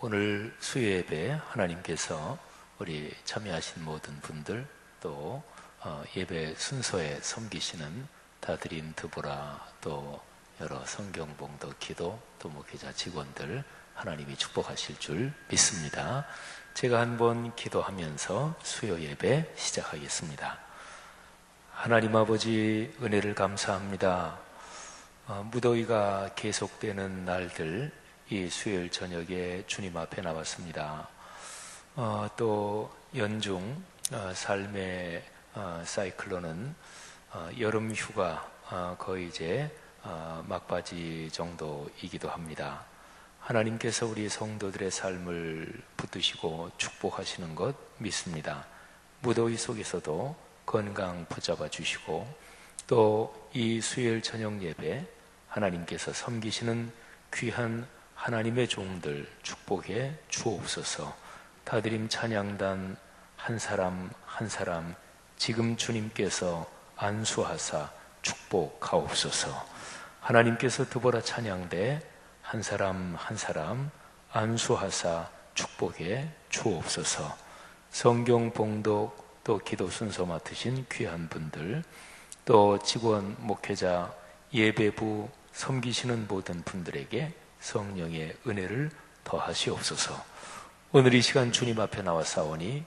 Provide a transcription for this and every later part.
오늘 수요 예배 하나님께서 우리 참여하신 모든 분들 또 예배 순서에 섬기시는 다드림 드보라 또 여러 성경봉도 기도 또 목회자 직원들 하나님이 축복하실 줄 믿습니다. 제가 한번 기도하면서 수요 예배 시작하겠습니다. 하나님 아버지 은혜를 감사합니다. 무더위가 계속되는 날들 이 수요일 저녁에 주님 앞에 나왔습니다. 또 연중 삶의 사이클론은 여름 휴가 거의 이제 막바지 정도이기도 합니다. 하나님께서 우리 성도들의 삶을 붙드시고 축복하시는 것 믿습니다. 무더위 속에서도 건강 붙잡아 주시고 또 이 수요일 저녁 예배 하나님께서 섬기시는 귀한 하나님의 종들 축복해 주옵소서. 다드림 찬양단 한 사람 한 사람 지금 주님께서 안수하사 축복하옵소서. 하나님께서 드보라 찬양대 한 사람 한 사람 안수하사 축복해 주옵소서. 성경 봉독 또 기도 순서 맡으신 귀한 분들 또 직원 목회자 예배부 섬기시는 모든 분들에게 성령의 은혜를 더하시옵소서. 오늘 이 시간 주님 앞에 나와사오니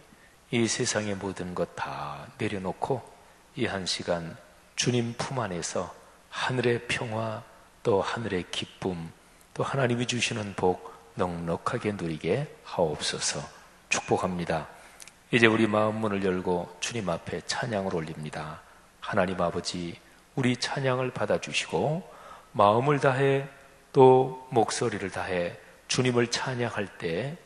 이 세상의 모든 것 다 내려놓고 이 한 시간 주님 품 안에서 하늘의 평화 또 하늘의 기쁨 또 하나님이 주시는 복 넉넉하게 누리게 하옵소서. 축복합니다. 이제 우리 마음 문을 열고 주님 앞에 찬양을 올립니다. 하나님 아버지 우리 찬양을 받아주시고 마음을 다해 또 목소리를 다해 주님을 찬양할 때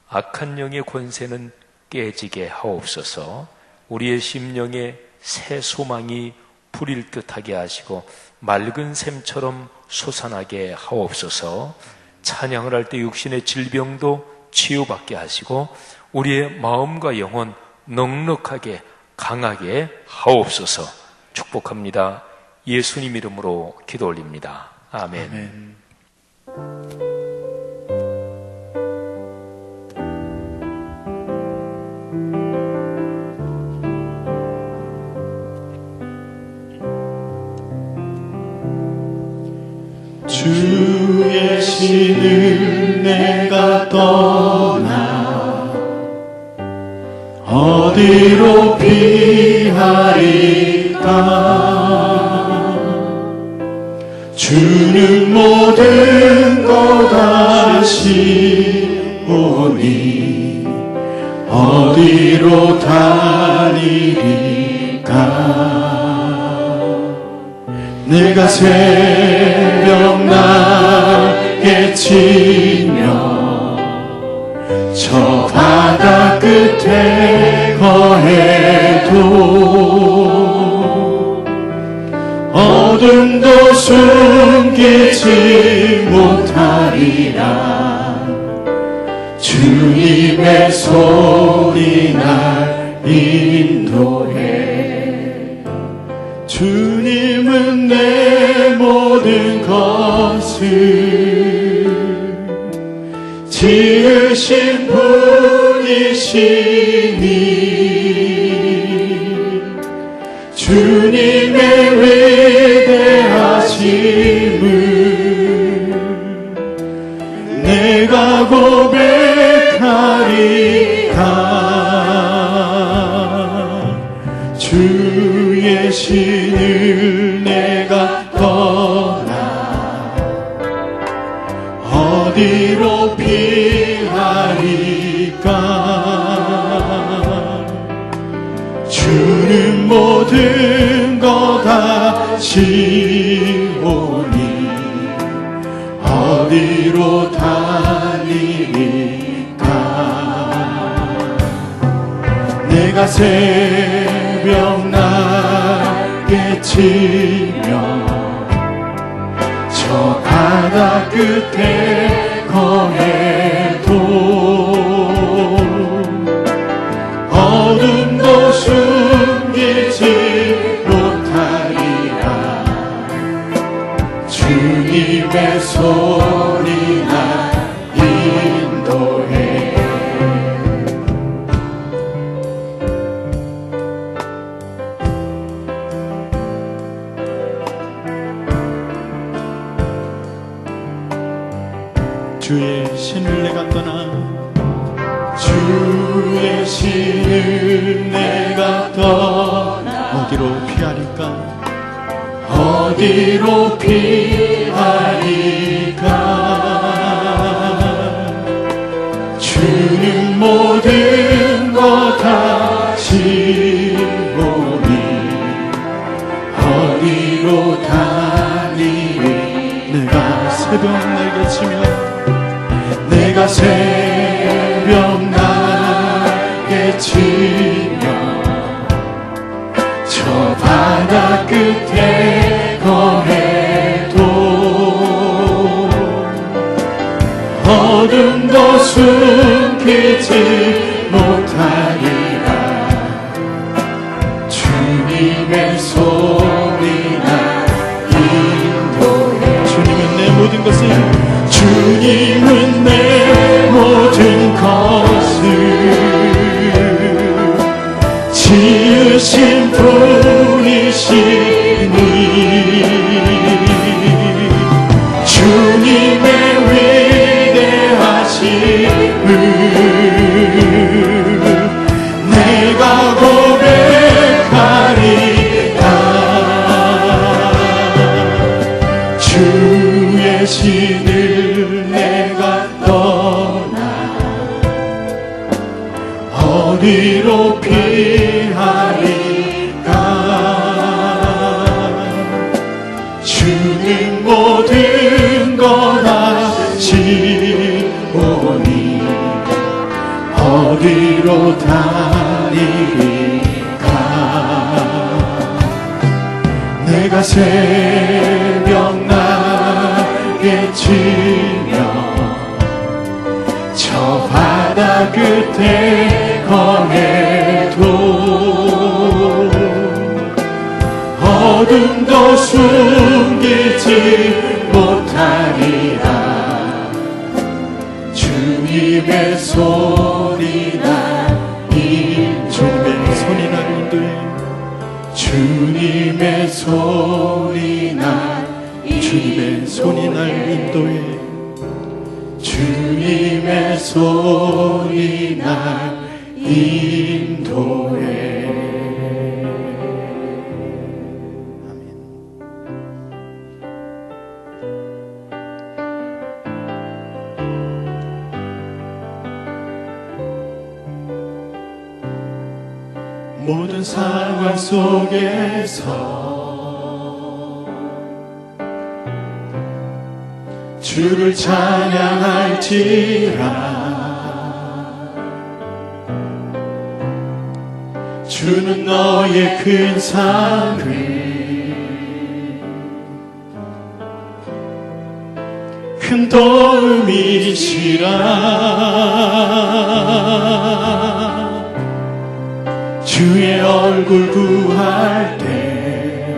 악한 영의 권세는 깨지게 하옵소서. 우리의 심령에 새 소망이 불일 듯하게 하시고 맑은 샘처럼 솟아나게 하옵소서. 찬양을 할 때 육신의 질병도 치유받게 하시고 우리의 마음과 영혼 넉넉하게 강하게 하옵소서. 축복합니다. 예수님 이름으로 기도 올립니다. 아멘. 아멘. 주의 신을 내가 떠나 어디로 피하리까. 주는 모든 것 아시오니 어디로 다니리까. 내가 새벽낮에 치며 저 바다 끝에 거해도 어둠도 숨기지 못하리라. 주님의 손이 날 인도해. 주님은 내 모든 것을 지으신 분이시니 주님의 위대하심을 내가 고백하리까. 주의 신을 내가 떠나 어디로 피하리까. 주는 모든 것 아시오니 어디로 다니리까. 내가 새벽낮에 치며 저 바다 끝에 거해도 어둠도 숨기지 못하리라. 주님의 손이 날 인도해. 주의 신을 내가 떠나 주의 신을 내가 떠나 어디로 피하리까 어디로 피하리까 주는 모든 것 다시 보니 어디로 다니리 내가 새벽 날개치며 내가 새벽 날개치며 저 바다 끝에 거해도 어둠도 숨기지 못하리라 주님의 소리나 인도해 주님은 내 모든 것을 주님은 내 모든 것을 지으신 분이시니 주님의 위대하심을 내가 고백하리라 주의 신을 내가 떠나 어디로 피하리까 주는 모든 것 다시 보니 어디로 다니리까 내가 새벽 날개치며 저 바다 끝에 거해도 어둠도 숨기지 못하리라 주님의 소리나 주님의 손이 날 인도해 주님의 소리나 주님의 손이 날 인도해 주님의 손이 날 인도해 모든 상황 속에서 주를 찬양할지라 주는 너의 큰 상을 큰 도움이시라 주의 얼굴 구할 때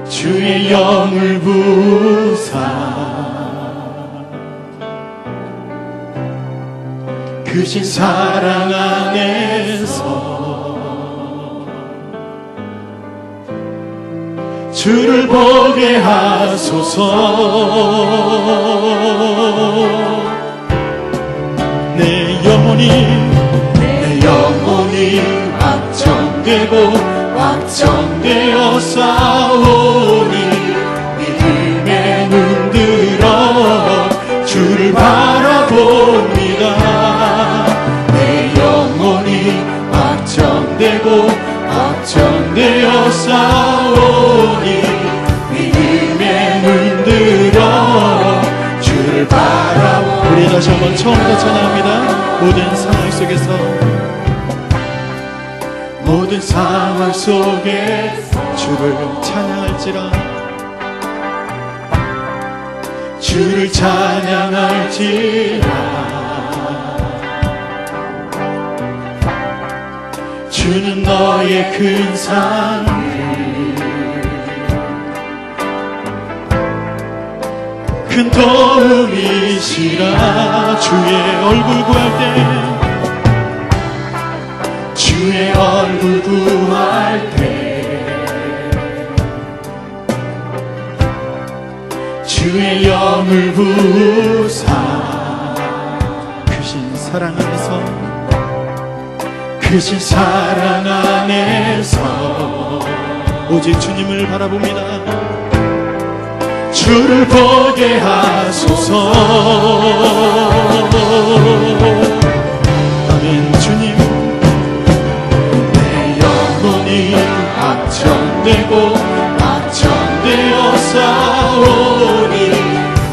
주의 영을 부사 크신 사랑 안에서 주를 보게 하소서 내 영혼이 확정되고 확정되어 싸우니 믿음에 눈들어 주를 바라봅니다 내 영혼이 확정되고 확정되어 싸우니 믿음에 눈들어 주를 바라봅니다 우리 다시 한번 처음부터 찬양합니다 모든 상황 속에서 모든 상황 속에 주를 찬양할지라 주를 찬양할지라 주는 너의 큰 상을 큰 도움이시라 주의 얼굴 구할 때 주의 얼굴 구할 때 주의 영을 부사 크신 사랑 안에서 크신 사랑 안에서 오직 주님을 바라봅니다. 주를 보게 하소서. 아멘. 주님, 내 영혼이 확정되고 확정되어 싸우니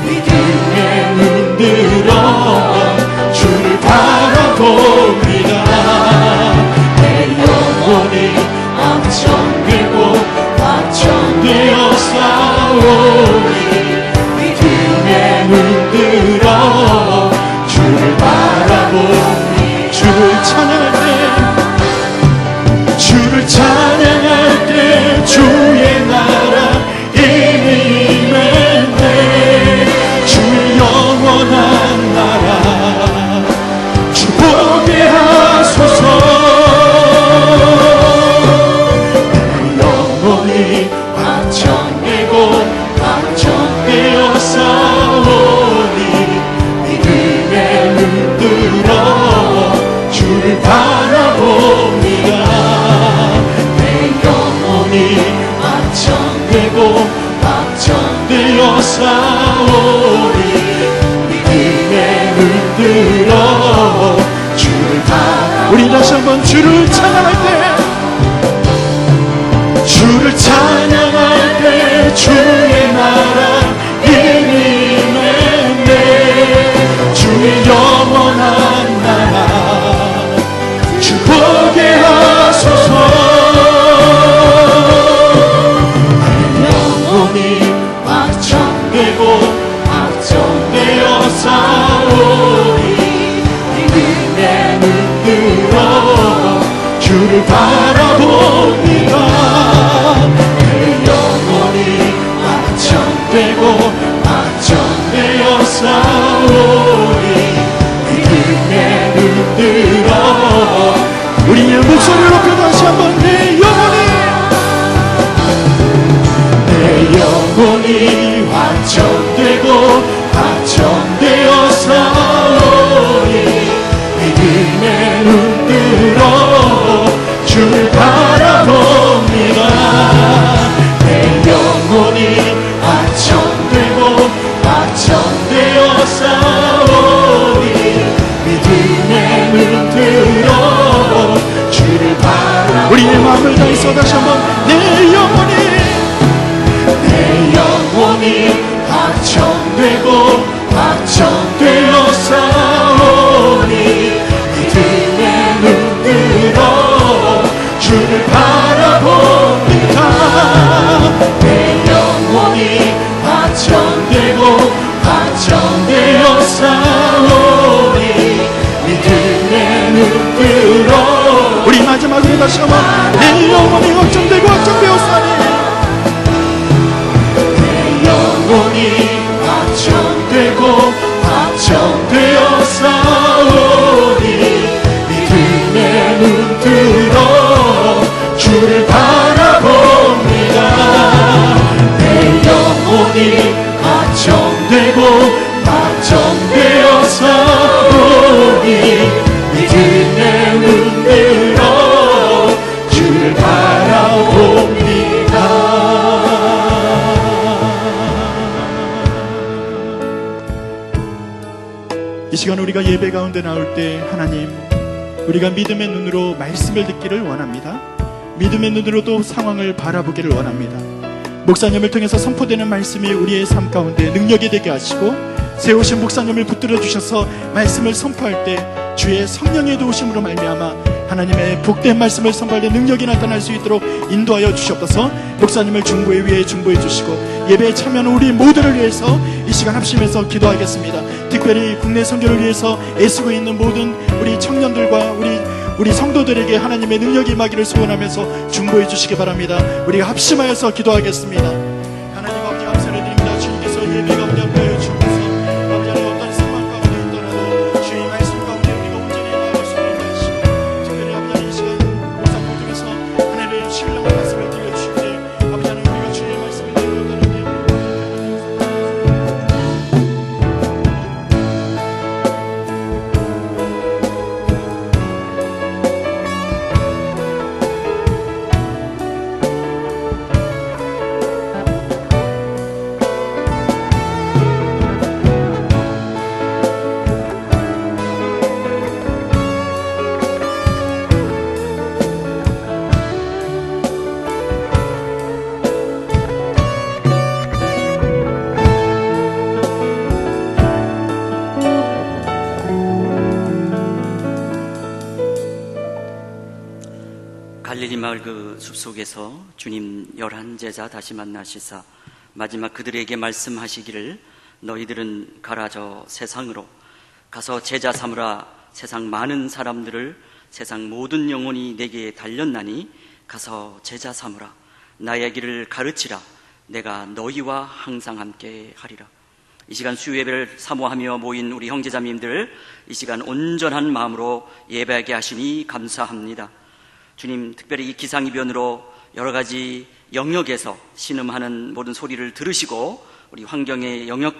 믿음에 눈들어 주를 바라봅니다. 내 영혼이 확정되고 확정되어 싸우니 믿음에 눈들어 주를 바라보니 주를 찬양할 때 주를 찬양할 때 주의 나라 임했네. 주의 영원한 나라 주 보게 하소서. 내 영혼이 확정되고 확정되어 싸우니 믿음에 눈들어 주를 바라봅니다. 내 영혼이 확정되고 확정되어 싸우니 믿음에 눈들어 주를 바라봅니다. 우리 다시 한번 주를 찬양할 때 주를 찬양할 때 주의 나라 임했네. 주의 영원한 나라 주 보게 하소서. 내 영혼이 확정되고 확정되어 싸우니 믿음에 눈들어 주를 바라봅니다. 확정되고 확정되어 싸우니 믿음에 눈들어 우리의 목소리를 높여 다시 한번 내 영혼이 확정되고 확정되어 싸우니 믿음에 눈들어 주를 바라봅니다. 내 영혼이 확정되고 확정되어 싸우니 믿음에 눈들어 주를 바라봅니다. 우리의 마음을 다해서 다시 한번 내 영혼이 확정되고 확정되어 싸우니 믿음에 눈들어 주를 바라봅니다. 내 영혼이 확정되고 확정되어 싸우니 믿음에 눈들어 우리 마지막으로 다시 한번 내 영혼이 확정되고 확정되어 싸우니 내 영혼이 확정되고 확정되어 싸우니 믿음에 눈들어 주를 바라봅니다. 내 영혼이 확정되고 확정되어 싸우니 믿음에 눈들어 주를 바라봅니다. 이 시간 우리가 예배 가운데 나올 때 하나님, 우리가 믿음의 눈으로 말씀을 듣기를 원합니다. 믿음의 눈으로도 상황을 바라보기를 원합니다. 목사님을 통해서 선포되는 말씀이 우리의 삶 가운데 능력이 되게 하시고 세우신 목사님을 붙들어 주셔서 말씀을 선포할 때 주의 성령의 도우심으로 말미암아 하나님의 복된 말씀을 선포할 때 능력이 나타날 수 있도록 인도하여 주시옵소서. 목사님을 중보의 위에 중보해 주시고 예배에 참여하는 우리 모두를 위해서 이 시간 합심해서 기도하겠습니다. 특별히 국내 선교를 위해서 애쓰고 있는 모든 우리 청년들과 우리 성도들에게 하나님의 능력이 임하기를 소원하면서 중보해 주시기 바랍니다. 우리가 합심하여서 기도하겠습니다. 하나님 아버지 감사를 드립니다. 주님께서 예배 가운데 함께하여 주옵소서. 아버지 하나님 어떤 상황 가운데 있더라도 주의 말씀 가운데 우리가 온전히 나아갈 수 있게 하시고 특별히 아버지 하나님 이 시간 목사님 통해서 하나님의 신령한 말씀을 들려주시되 아버지 하나님 우리가 주의 말씀을 들어가는데 마을 그 숲속에서 주님 11제자 다시 만나시사 마지막 그들에게 말씀하시기를 너희들은 가라 저 세상으로 가서 제자 삼으라. 세상 많은 사람들을 세상 모든 영혼이 내게 달렸나니 가서 제자 삼으라. 나의 길을 가르치라. 내가 너희와 항상 함께 하리라. 이 시간 수요예배를 사모하며 모인 우리 형제자매님들, 이 시간 온전한 마음으로 예배하게 하시니 감사합니다. 주님, 특별히 이 기상이변으로 여러 가지 영역에서 신음하는 모든 소리를 들으시고 우리 환경의 영역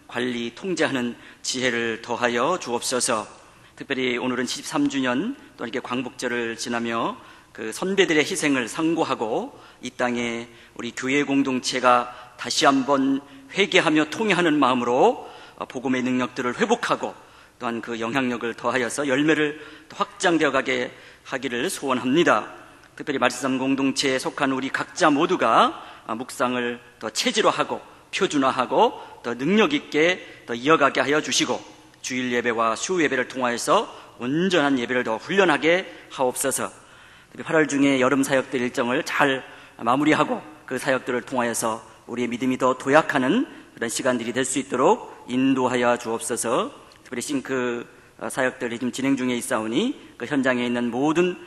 관리 통제하는 지혜를 더하여 주옵소서. 특별히 오늘은 73주년 또 이렇게 광복절을 지나며 그 선배들의 희생을 상고하고 이 땅에 우리 교회 공동체가 다시 한번 회개하며 통회하는 마음으로 복음의 능력들을 회복하고 또한 그 영향력을 더하여서 열매를 확장되어 가게 하기를 소원합니다. 특별히 말씀 공동체에 속한 우리 각자 모두가 묵상을 더 체질화하고 표준화하고 더 능력 있게 더 이어가게 하여 주시고 주일 예배와 수요 예배를 통하여서 온전한 예배를 더 훈련하게 하옵소서. 8월 중에 여름 사역들 일정을 잘 마무리하고 그 사역들을 통하여서 우리의 믿음이 더 도약하는 그런 시간들이 될 수 있도록 인도하여 주옵소서. 특별히 싱크 사역들이 지금 진행 중에 있사오니 그 현장에 있는 모든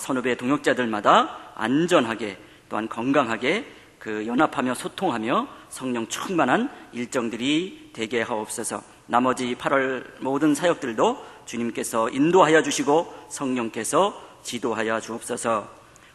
선후배 동역자들마다 안전하게 또한 건강하게 그 연합하며 소통하며 성령 충만한 일정들이 되게 하옵소서. 나머지 8월 모든 사역들도 주님께서 인도하여 주시고 성령께서 지도하여 주옵소서.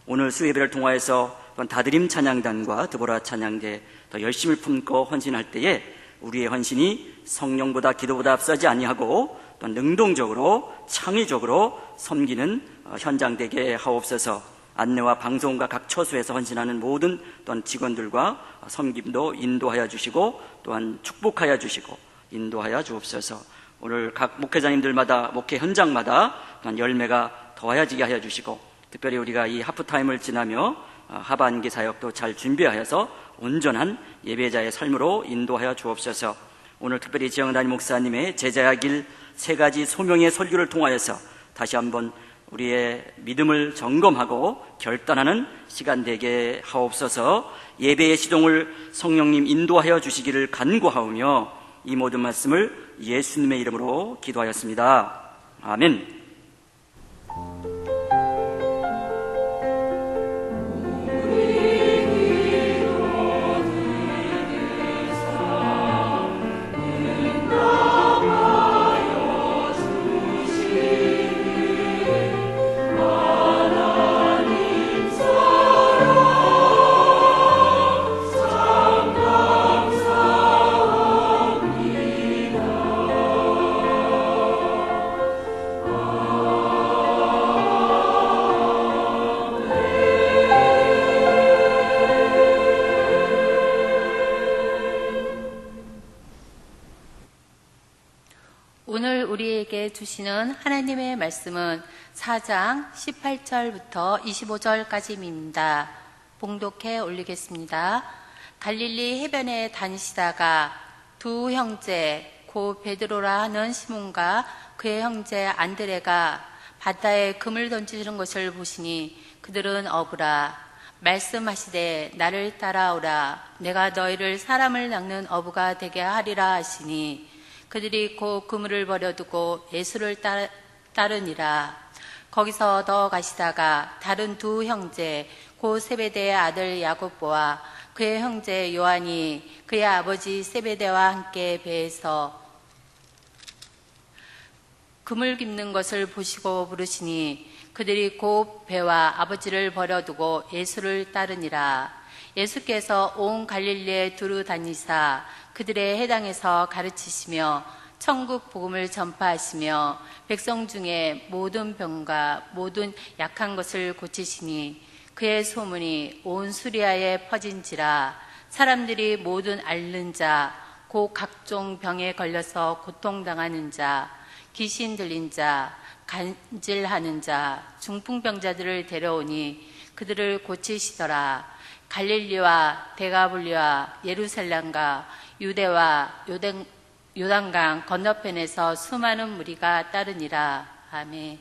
오늘 수요예배를 통하여서 다드림 찬양단과 드보라 찬양대 더 열심을 품고 헌신할 때에 우리의 헌신이 성령보다 기도보다 앞서지 아니하고 또 능동적으로 창의적으로 섬기는 현장 되게 하옵소서. 안내와 방송과 각 처소에서 헌신하는 모든 또한 직원들과 섬김도 인도하여 주시고 또한 축복하여 주시고 인도하여 주옵소서. 오늘 각 목회자님들마다 목회 현장마다 또한 열매가 더하여지게 하여 주시고 특별히 우리가 이 하프타임을 지나며 하반기 사역도 잘 준비하여서 온전한 예배자의 삶으로 인도하여 주옵소서. 오늘 특별히 지영단 목사님의 제자의 길 3가지 소명의 설교를 통하여서 다시 한번 우리의 믿음을 점검하고 결단하는 시간 되게 하옵소서. 예배의 시동을 성령님 인도하여 주시기를 간구하오며 이 모든 말씀을 예수님의 이름으로 기도하였습니다. 아멘. 오늘 우리에게 주시는 하나님의 말씀은 4장 18절부터 25절까지입니다. 봉독해 올리겠습니다. 갈릴리 해변에 다니시다가 두 형제 고 베드로라 하는 시몬과 그의 형제 안드레가 바다에 금을 던지는 것을 보시니 그들은 어부라. 말씀하시되 나를 따라오라. 내가 너희를 사람을 낚는 어부가 되게 하리라 하시니 그들이 곧 그물을 버려두고 예수를 따르니라. 거기서 더 가시다가 다른 두 형제 곧 세베대의 아들 야고보와 그의 형제 요한이 그의 아버지 세베대와 함께 배에서 그물 깁는 것을 보시고 부르시니 그들이 곧 배와 아버지를 버려두고 예수를 따르니라. 예수께서 온 갈릴리에 두루 다니사 그들의 해당에서 가르치시며 천국 복음을 전파하시며 백성 중에 모든 병과 모든 약한 것을 고치시니 그의 소문이 온 수리아에 퍼진지라. 사람들이 모든 앓는 자, 곧 각종 병에 걸려서 고통당하는 자, 귀신 들린 자, 간질하는 자, 중풍병자들을 데려오니 그들을 고치시더라. 갈릴리와 데가볼리와 예루살렘과 유대와 요단강 건너편에서 수많은 무리가 따르니라. 아멘.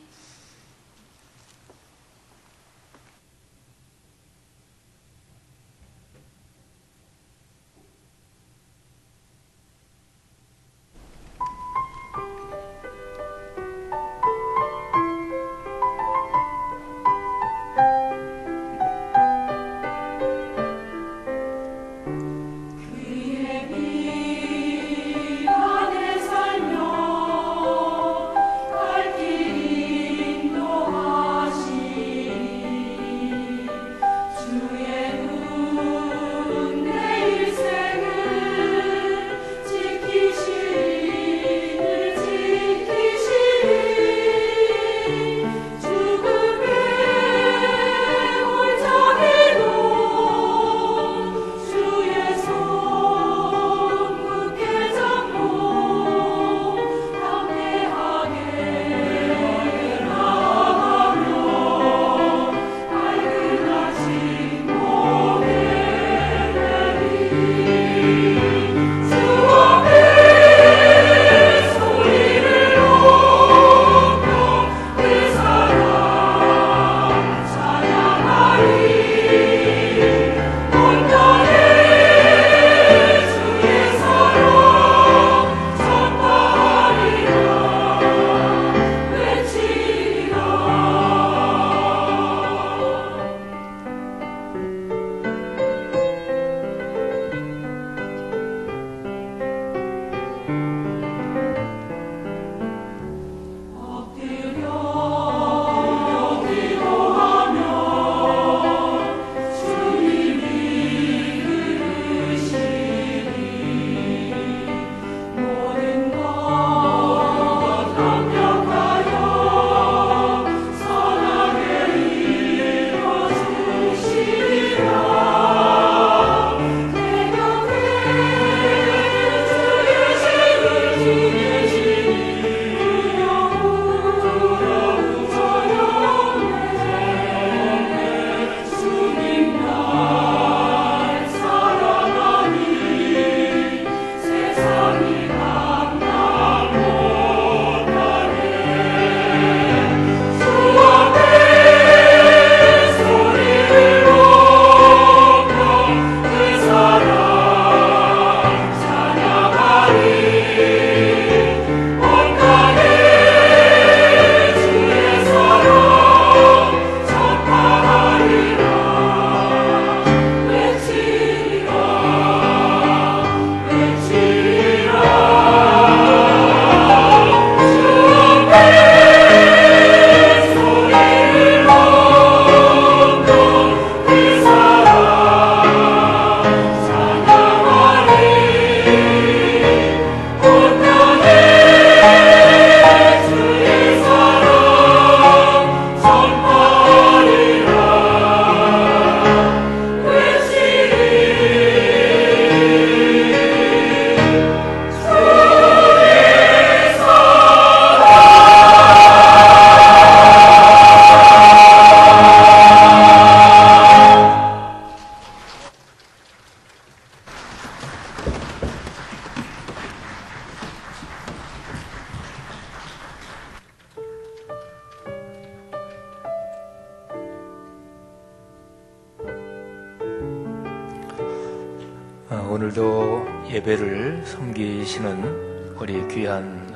기도 예배를 섬기시는 우리 귀한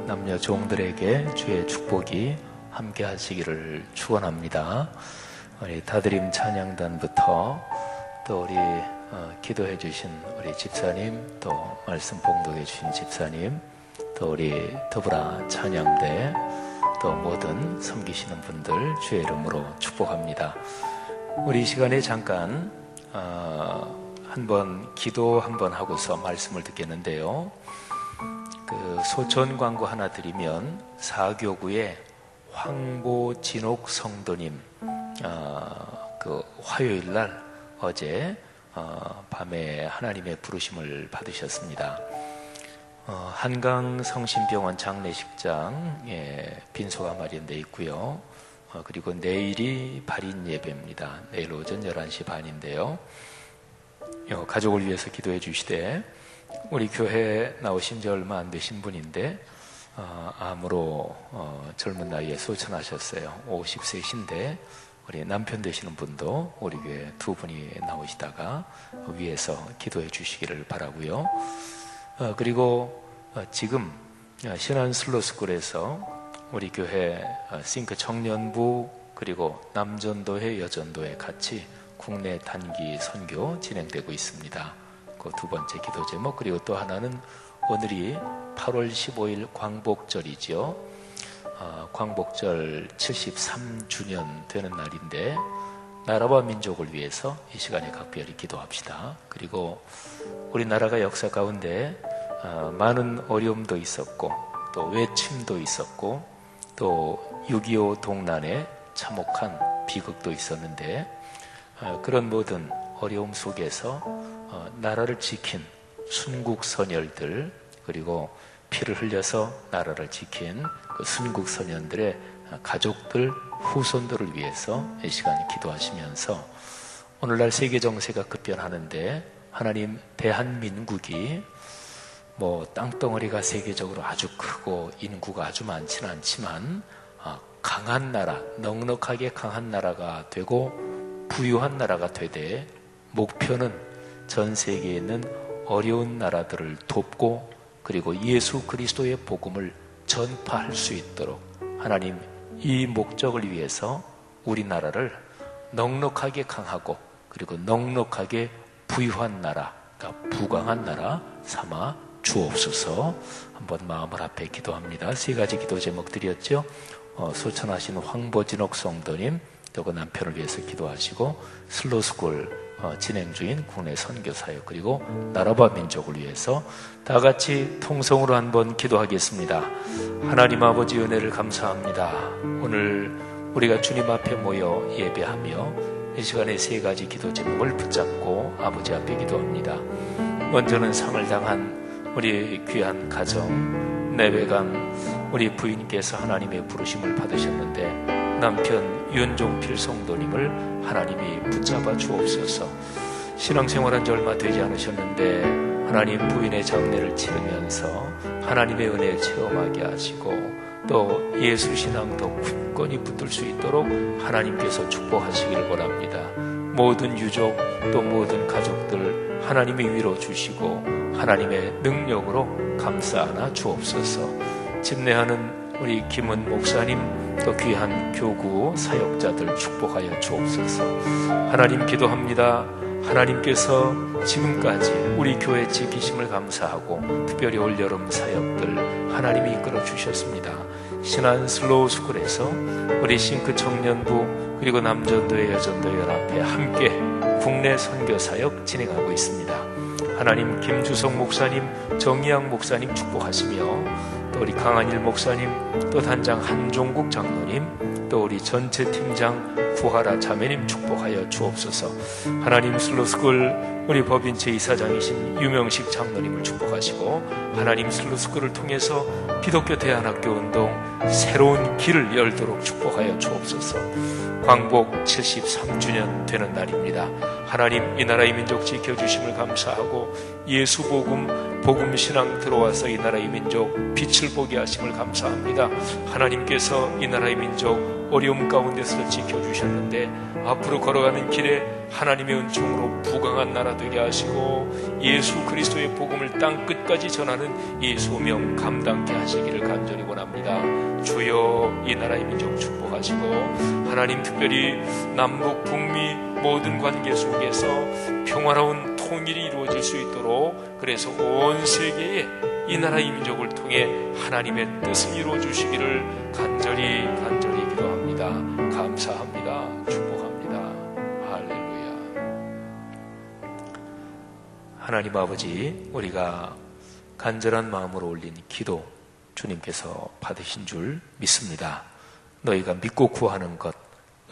남녀 종들에게 주의 축복이 함께 하시기를 축원합니다. 우리 다드림 찬양단부터 또 우리 기도해 주신 우리 집사님, 또 말씀 봉독해 주신 집사님, 또 우리 더불어 찬양대, 또 모든 섬기시는 분들 주의 이름으로 축복합니다. 우리 이 시간에 잠깐 한번 기도 한번 하고서 말씀을 듣겠는데요. 그 소천 광고 하나 드리면 사교구의 황보진옥 성도님 그 화요일 날 어제 밤에 하나님의 부르심을 받으셨습니다. 한강성심병원 장례식장에 빈소가 마련되어 있고요. 그리고 내일이 발인 예배입니다. 내일 오전 11시 반인데요. 가족을 위해서 기도해 주시되, 우리 교회 나오신 지 얼마 안 되신 분인데 암으로 젊은 나이에 소천하셨어요. 50세신데 우리 남편 되시는 분도 우리 교회 두 분이 나오시다가 위에서 기도해 주시기를 바라고요. 그리고 지금 신안 슬로스쿨에서 우리 교회 싱크 청년부 그리고 남전도회 여전도회 같이 국내 단기 선교 진행되고 있습니다. 그 두 번째 기도 제목, 그리고 또 하나는 오늘이 8월 15일 광복절이죠. 광복절 73주년 되는 날인데 나라와 민족을 위해서 이 시간에 각별히 기도합시다. 그리고 우리나라가 역사 가운데 많은 어려움도 있었고 또 외침도 있었고 또 6.25 동란에 참혹한 비극도 있었는데 그런 모든 어려움 속에서 나라를 지킨 순국선열들, 그리고 피를 흘려서 나라를 지킨 그 순국선열들의 가족들, 후손들을 위해서 이 시간 기도하시면서 오늘날 세계 정세가 급변하는데 하나님, 대한민국이 뭐 땅덩어리가 세계적으로 아주 크고 인구가 아주 많지는 않지만 강한 나라, 넉넉하게 강한 나라가 되고 부유한 나라가 되되, 목표는 전 세계에 있는 어려운 나라들을 돕고 그리고 예수 그리스도의 복음을 전파할 수 있도록 하나님, 이 목적을 위해서 우리나라를 넉넉하게 강하고 그리고 넉넉하게 부유한 나라, 그러니까 부강한 나라 삼아 주옵소서. 한번 마음을 합해 기도합니다. 세 가지 기도 제목 드렸죠. 소천하신 황보진옥 성도님, 또 그 남편을 위해서 기도하시고, 슬로스쿨 진행 중인 국내 선교사역, 그리고 나라와 민족을 위해서 다 같이 통성으로 한번 기도하겠습니다. 하나님 아버지, 은혜를 감사합니다. 오늘 우리가 주님 앞에 모여 예배하며 이 시간에 세 가지 기도 제목을 붙잡고 아버지 앞에 기도합니다. 먼저는 상을 당한 우리 귀한 가정, 내외간 우리 부인께서 하나님의 부르심을 받으셨는데 남편 윤종필 성도님을 하나님이 붙잡아 주옵소서. 신앙생활한 지 얼마 되지 않으셨는데 하나님, 부인의 장례를 치르면서 하나님의 은혜 체험하게 하시고 또 예수신앙도 굳건히 붙들 수 있도록 하나님께서 축복하시기를 원합니다. 모든 유족 또 모든 가족들 하나님이 위로 주시고 하나님의 능력으로 감싸안아 주옵소서. 집례하는 우리 김은 목사님, 또 귀한 교구 사역자들 축복하여 주옵소서. 하나님, 기도합니다. 하나님께서 지금까지 우리 교회 지키심을 감사하고 특별히 올여름 사역들 하나님이 이끌어 주셨습니다. 신안 슬로우스쿨에서 우리 싱크 청년부 그리고 남전도회 여전도회 연합회 함께 국내 선교 사역 진행하고 있습니다. 하나님, 김주성 목사님, 정의양 목사님 축복하시며 또 우리 강한일 목사님, 또 단장 한종국 장로님, 또 우리 전체 팀장 구하라 자매님 축복하여 주옵소서. 하나님, 슬로스쿨 우리 법인체 이사장이신 유명식 장로님을 축복하시고 하나님, 슬로스쿨을 통해서 기독교 대안학교 운동 새로운 길을 열도록 축복하여 주옵소서. 광복 73주년 되는 날입니다. 하나님, 이 나라의 민족 지켜주심을 감사하고 예수 복음 신앙 들어와서 이 나라의 민족 빛을 보게 하심을 감사합니다. 하나님께서 이 나라의 민족 어려움 가운데서 지켜주셨는데 앞으로 걸어가는 길에 하나님의 은총으로 부강한 나라 되게 하시고 예수 그리스도의 복음을 땅 끝까지 전하는 이 소명 감당케 하시기를 간절히 원합니다. 주여 이 나라의 민족 축복하시고 하나님 특별히 남북 북미 모든 관계 속에서 평화로운 통일이 이루어질 수 있도록 그래서 온 세계에 이 나라의 민족을 통해 하나님의 뜻을 이루어 주시기를 간절히 기도합니다. 감사합니다. 축복합니다. 할렐루야. 하나님 아버지, 우리가 간절한 마음으로 올린 기도 주님께서 받으신 줄 믿습니다. 너희가 믿고 구하는 것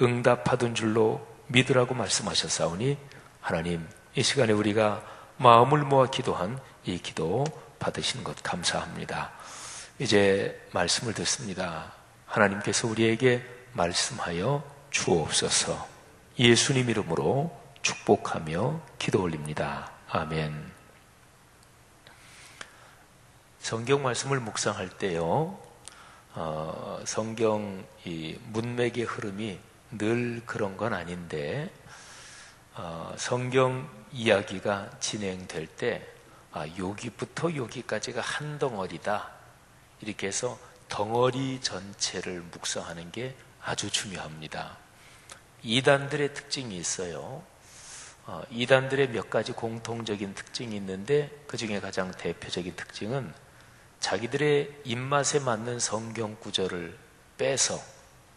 응답받은 줄로 믿으라고 말씀하셨사오니 하나님, 이 시간에 우리가 마음을 모아 기도한 이 기도 받으신 것 감사합니다. 이제 말씀을 듣습니다. 하나님께서 우리에게 말씀하여 주옵소서. 예수님 이름으로 축복하며 기도 올립니다. 아멘. 성경 말씀을 묵상할 때요, 성경 이 문맥의 흐름이 늘 그런 건 아닌데, 성경 이야기가 진행될 때 여기부터 여기까지가 한 덩어리다, 이렇게 해서 덩어리 전체를 묵상하는 게 아주 중요합니다. 이단들의 특징이 있어요. 이단들의 몇 가지 공통적인 특징이 있는데 그 중에 가장 대표적인 특징은 자기들의 입맛에 맞는 성경 구절을 빼서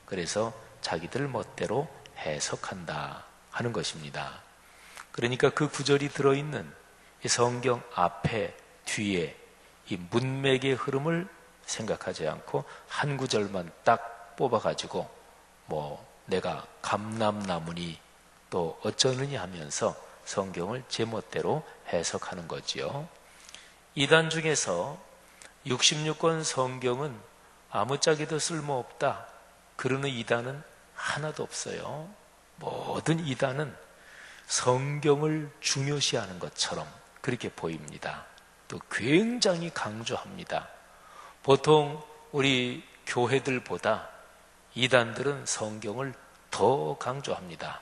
그래서 자기들 멋대로 해석한다 하는 것입니다. 그러니까 그 구절이 들어있는 이 성경 앞에 뒤에 이 문맥의 흐름을 생각하지 않고 한 구절만 딱 뽑아가지고 내가 감람나무니 또 어쩌느니 하면서 성경을 제멋대로 해석하는 거지요. 이단 중에서 66권 성경은 아무짝에도 쓸모없다 그러는 이단은 하나도 없어요. 모든 이단은 성경을 중요시하는 것처럼 그렇게 보입니다. 또 굉장히 강조합니다. 보통 우리 교회들보다 이단들은 성경을 더 강조합니다.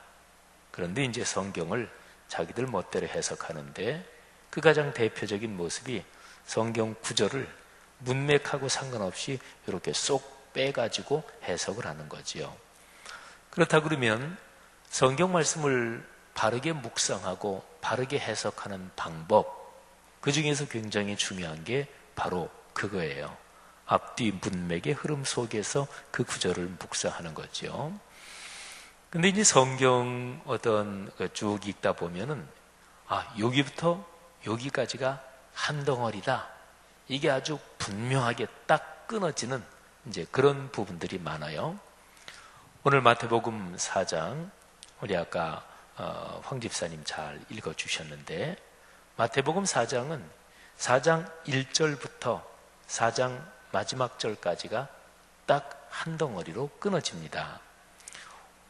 그런데 이제 성경을 자기들 멋대로 해석하는데 그 가장 대표적인 모습이 성경 구절을 문맥하고 상관없이 이렇게 쏙 빼가지고 해석을 하는 거지요. 그렇다 그러면 성경 말씀을 바르게 묵상하고 바르게 해석하는 방법, 그 중에서 굉장히 중요한 게 바로 그거예요. 앞뒤 문맥의 흐름 속에서 그 구절을 묵상하는 거죠. 근데 이제 성경 쭉 읽다 보면은 여기부터 여기까지가 한 덩어리다, 이게 아주 분명하게 딱 끊어지는 이제 그런 부분들이 많아요. 오늘 마태복음 4장 우리 아까 황 집사님 잘 읽어주셨는데, 마태복음 4장은 4장 1절부터 4장 마지막 절까지가 딱 한 덩어리로 끊어집니다.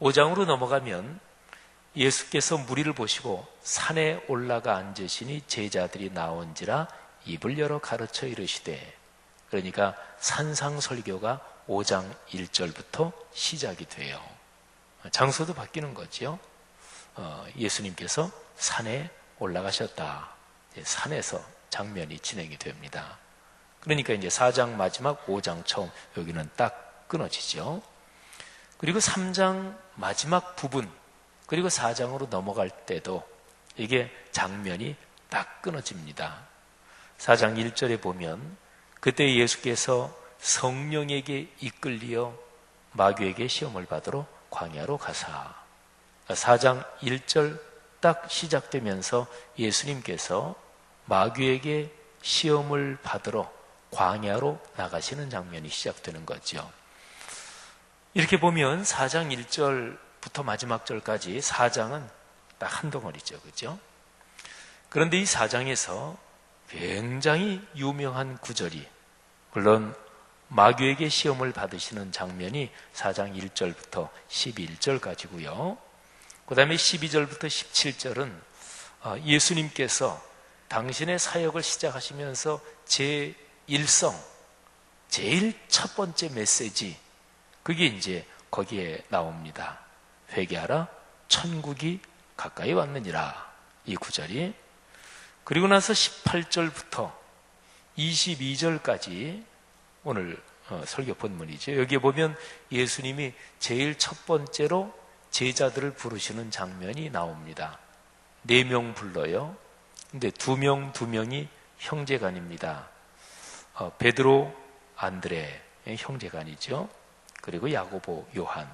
5장으로 넘어가면 예수께서 무리를 보시고 산에 올라가 앉으시니 제자들이 나온지라 입을 열어 가르쳐 이르시되, 그러니까 산상설교가 5장 1절부터 시작이 돼요. 장소도 바뀌는 거죠. 예수님께서 산에 올라가셨다. 산에서 장면이 진행이 됩니다. 그러니까 이제 4장 마지막 5장 처음 여기는 딱 끊어지죠. 그리고 3장 마지막 부분 그리고 4장으로 넘어갈 때도 이게 장면이 딱 끊어집니다. 4장 1절에 보면 그때 예수께서 성령에게 이끌리어 마귀에게 시험을 받으러 광야로 가사, 4장 1절 딱 시작되면서 예수님께서 마귀에게 시험을 받으러 광야로 나가시는 장면이 시작되는 거죠. 이렇게 보면 4장 1절부터 마지막 절까지 4장은 딱 한 덩어리죠. 그죠? 그런데 이 4장에서 굉장히 유명한 구절이, 물론 마귀에게 시험을 받으시는 장면이 4장 1절부터 11절까지고요. 그 다음에 12절부터 17절은 예수님께서 당신의 사역을 시작하시면서 제1성, 제일 첫 번째 메시지, 그게 이제 거기에 나옵니다. 회개하라, 천국이 가까이 왔느니라, 이 구절이. 그리고 나서 18절부터 22절까지 오늘 설교 본문이죠. 여기에 보면 예수님이 제일 첫 번째로 제자들을 부르시는 장면이 나옵니다. 4명 불러요. 근데 2명이 형제간입니다. 베드로, 안드레 형제간이죠. 그리고 야고보, 요한.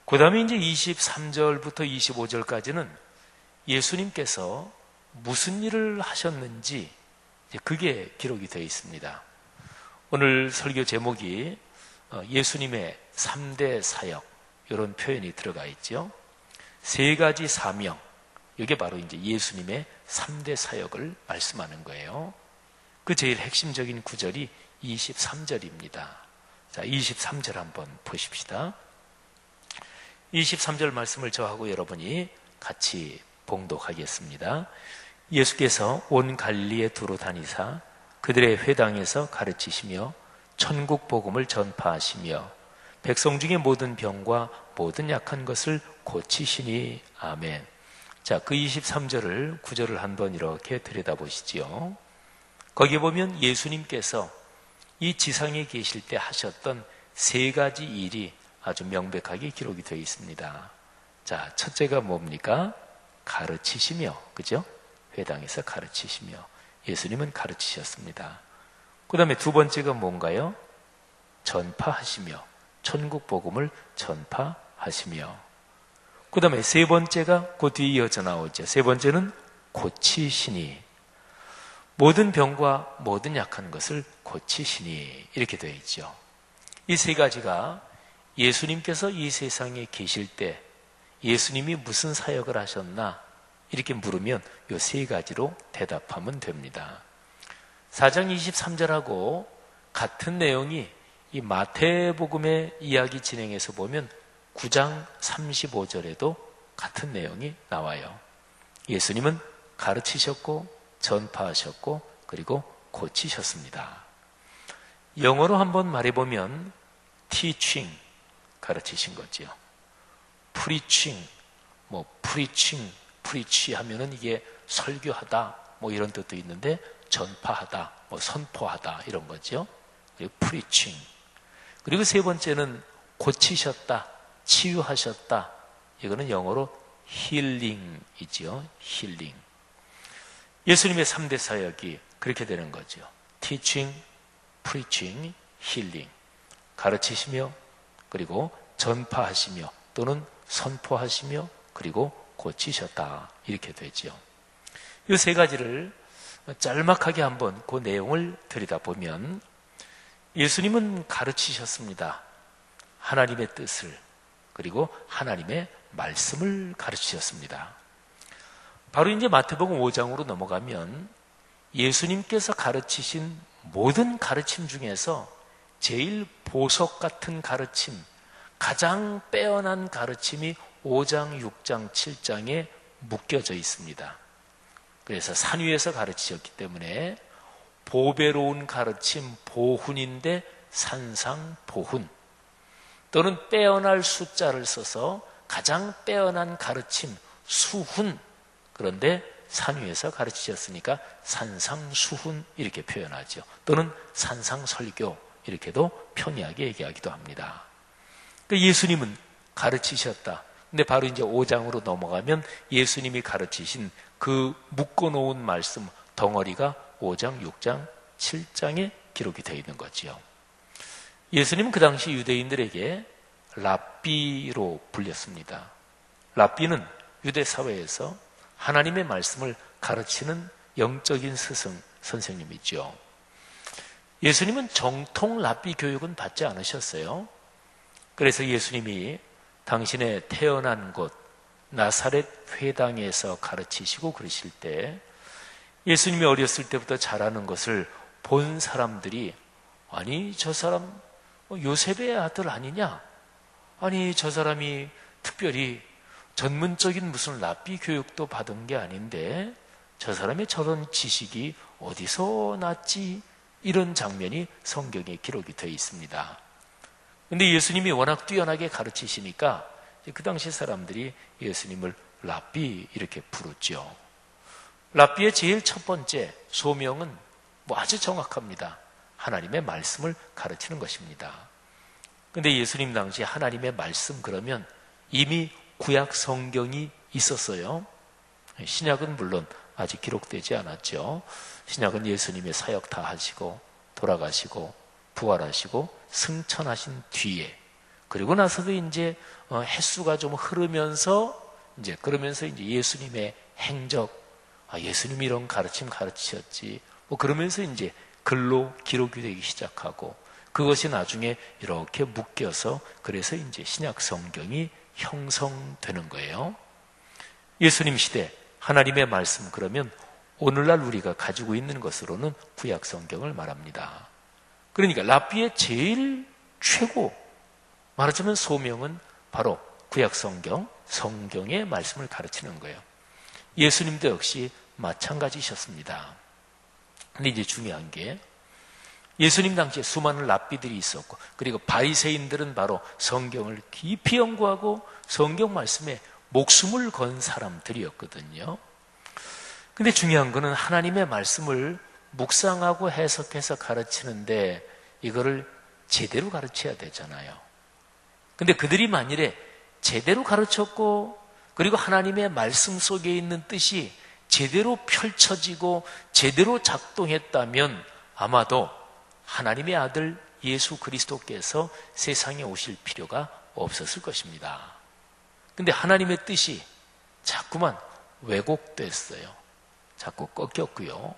그 다음에 이제 23절부터 25절까지는 예수님께서 무슨 일을 하셨는지 그게 기록이 되어 있습니다. 오늘 설교 제목이 예수님의 3대 사역, 이런 표현이 들어가 있죠. 3가지 사명, 이게 바로 이제 예수님의 3대 사역을 말씀하는 거예요. 그 제일 핵심적인 구절이 23절입니다. 자, 23절 한번 보십시다. 23절 말씀을 저하고 여러분이 같이 봉독하겠습니다. 예수께서 온 갈릴리에 두루 다니사 그들의 회당에서 가르치시며 천국 복음을 전파하시며 백성 중에 모든 병과 모든 약한 것을 고치시니. 아멘. 자, 그 23절을 9절을 한번 이렇게 들여다보시지요. 거기에 보면 예수님께서 이 지상에 계실 때 하셨던 3가지 일이 아주 명백하게 기록이 되어 있습니다. 자, 첫째가 뭡니까? 가르치시며, 그죠? 회당에서 가르치시며, 예수님은 가르치셨습니다. 그 다음에 2번째가 뭔가요? 전파하시며, 천국 복음을 전파하시며. 그 다음에 3번째가 그 뒤에 이어져 나오죠. 3번째는 고치시니, 모든 병과 모든 약한 것을 고치시니, 이렇게 되어 있죠. 이 3가지가 예수님께서 이 세상에 계실 때 예수님이 무슨 사역을 하셨나 이렇게 물으면 이 3가지로 대답하면 됩니다. 4장 23절하고 같은 내용이 이 마태복음의 이야기 진행에서 보면 9장 35절에도 같은 내용이 나와요. 예수님은 가르치셨고 전파하셨고 그리고 고치셨습니다. 영어로 한번 말해보면 teaching, 가르치신 거죠. preaching, preach 하면은 이게 설교하다 이런 뜻도 있는데 전파하다, 선포하다 이런 거죠. 그리고 preaching. 그리고 3번째는 고치셨다, 치유하셨다. 이거는 영어로 healing이죠. healing. 예수님의 3대 사역이 그렇게 되는 거죠. teaching, preaching, healing. 가르치시며 그리고 전파하시며 또는 선포하시며 그리고 고치셨다. 이렇게 되죠. 이 3가지를 짤막하게 한번 그 내용을 들여다보면 예수님은 가르치셨습니다. 하나님의 뜻을, 그리고 하나님의 말씀을 가르치셨습니다. 바로 이제 마태복음 5장으로 넘어가면 예수님께서 가르치신 모든 가르침 중에서 제일 보석 같은 가르침, 가장 빼어난 가르침이 5장, 6장, 7장에 묶여져 있습니다. 그래서 산 위에서 가르치셨기 때문에 보배로운 가르침, 보훈인데 산상보훈, 또는 빼어날 숫자를 써서 가장 빼어난 가르침, 수훈, 그런데 산 위에서 가르치셨으니까 산상수훈 이렇게 표현하죠. 또는 산상설교 이렇게도 편리하게 얘기하기도 합니다. 그러니까 예수님은 가르치셨다. 근데 바로 이제 5장으로 넘어가면 예수님이 가르치신 그 묶어놓은 말씀 덩어리가 5장, 6장, 7장에 기록이 되어 있는 거지요. 예수님은 그 당시 유대인들에게 랍비로 불렸습니다. 랍비는 유대 사회에서 하나님의 말씀을 가르치는 영적인 스승, 선생님이죠. 예수님은 정통 랍비 교육은 받지 않으셨어요. 그래서 예수님이 당신의 태어난 곳 나사렛 회당에서 가르치시고 그러실 때 예수님이 어렸을 때부터 잘하는 것을 본 사람들이 아니 저 사람 요셉의 아들 아니냐? 아니 저 사람이 특별히 전문적인 무슨 랍비 교육도 받은 게 아닌데 저 사람의 저런 지식이 어디서 났지? 이런 장면이 성경에 기록이 되어 있습니다. 근데 예수님이 워낙 뛰어나게 가르치시니까 그 당시 사람들이 예수님을 랍비 이렇게 부르죠. 랍비의 제일 첫 번째 소명은 아주 정확합니다. 하나님의 말씀을 가르치는 것입니다. 근데 예수님 당시 하나님의 말씀 그러면 이미 구약 성경이 있었어요. 신약은 물론 아직 기록되지 않았죠. 신약은 예수님의 사역 다 하시고 돌아가시고 부활하시고 승천하신 뒤에, 그리고 나서도 이제 횟수가 좀 흐르면서 그러면서 예수님의 행적, 예수님이 이런 가르침 가르치셨지 그러면서 이제 글로 기록이 되기 시작하고, 그것이 나중에 이렇게 묶여서 그래서 이제 신약 성경이 형성되는 거예요. 예수님 시대 하나님의 말씀 그러면 오늘날 우리가 가지고 있는 것으로는 구약 성경을 말합니다. 그러니까 랍비의 제일 최고 말하자면 소명은 바로 구약 성경, 성경의 말씀을 가르치는 거예요. 예수님도 역시 마찬가지셨습니다. 근데 이제 중요한 게 예수님 당시에 수많은 랍비들이 있었고, 그리고 바리새인들은 바로 성경을 깊이 연구하고 성경 말씀에 목숨을 건 사람들이었거든요. 근데 중요한 거는 하나님의 말씀을 묵상하고 해석해서 가르치는데 이거를 제대로 가르쳐야 되잖아요. 근데 그들이 만일에 제대로 가르쳤고, 그리고 하나님의 말씀 속에 있는 뜻이 제대로 펼쳐지고 제대로 작동했다면 아마도 하나님의 아들 예수 그리스도께서 세상에 오실 필요가 없었을 것입니다. 근데 하나님의 뜻이 자꾸만 왜곡됐어요. 자꾸 꺾였고요.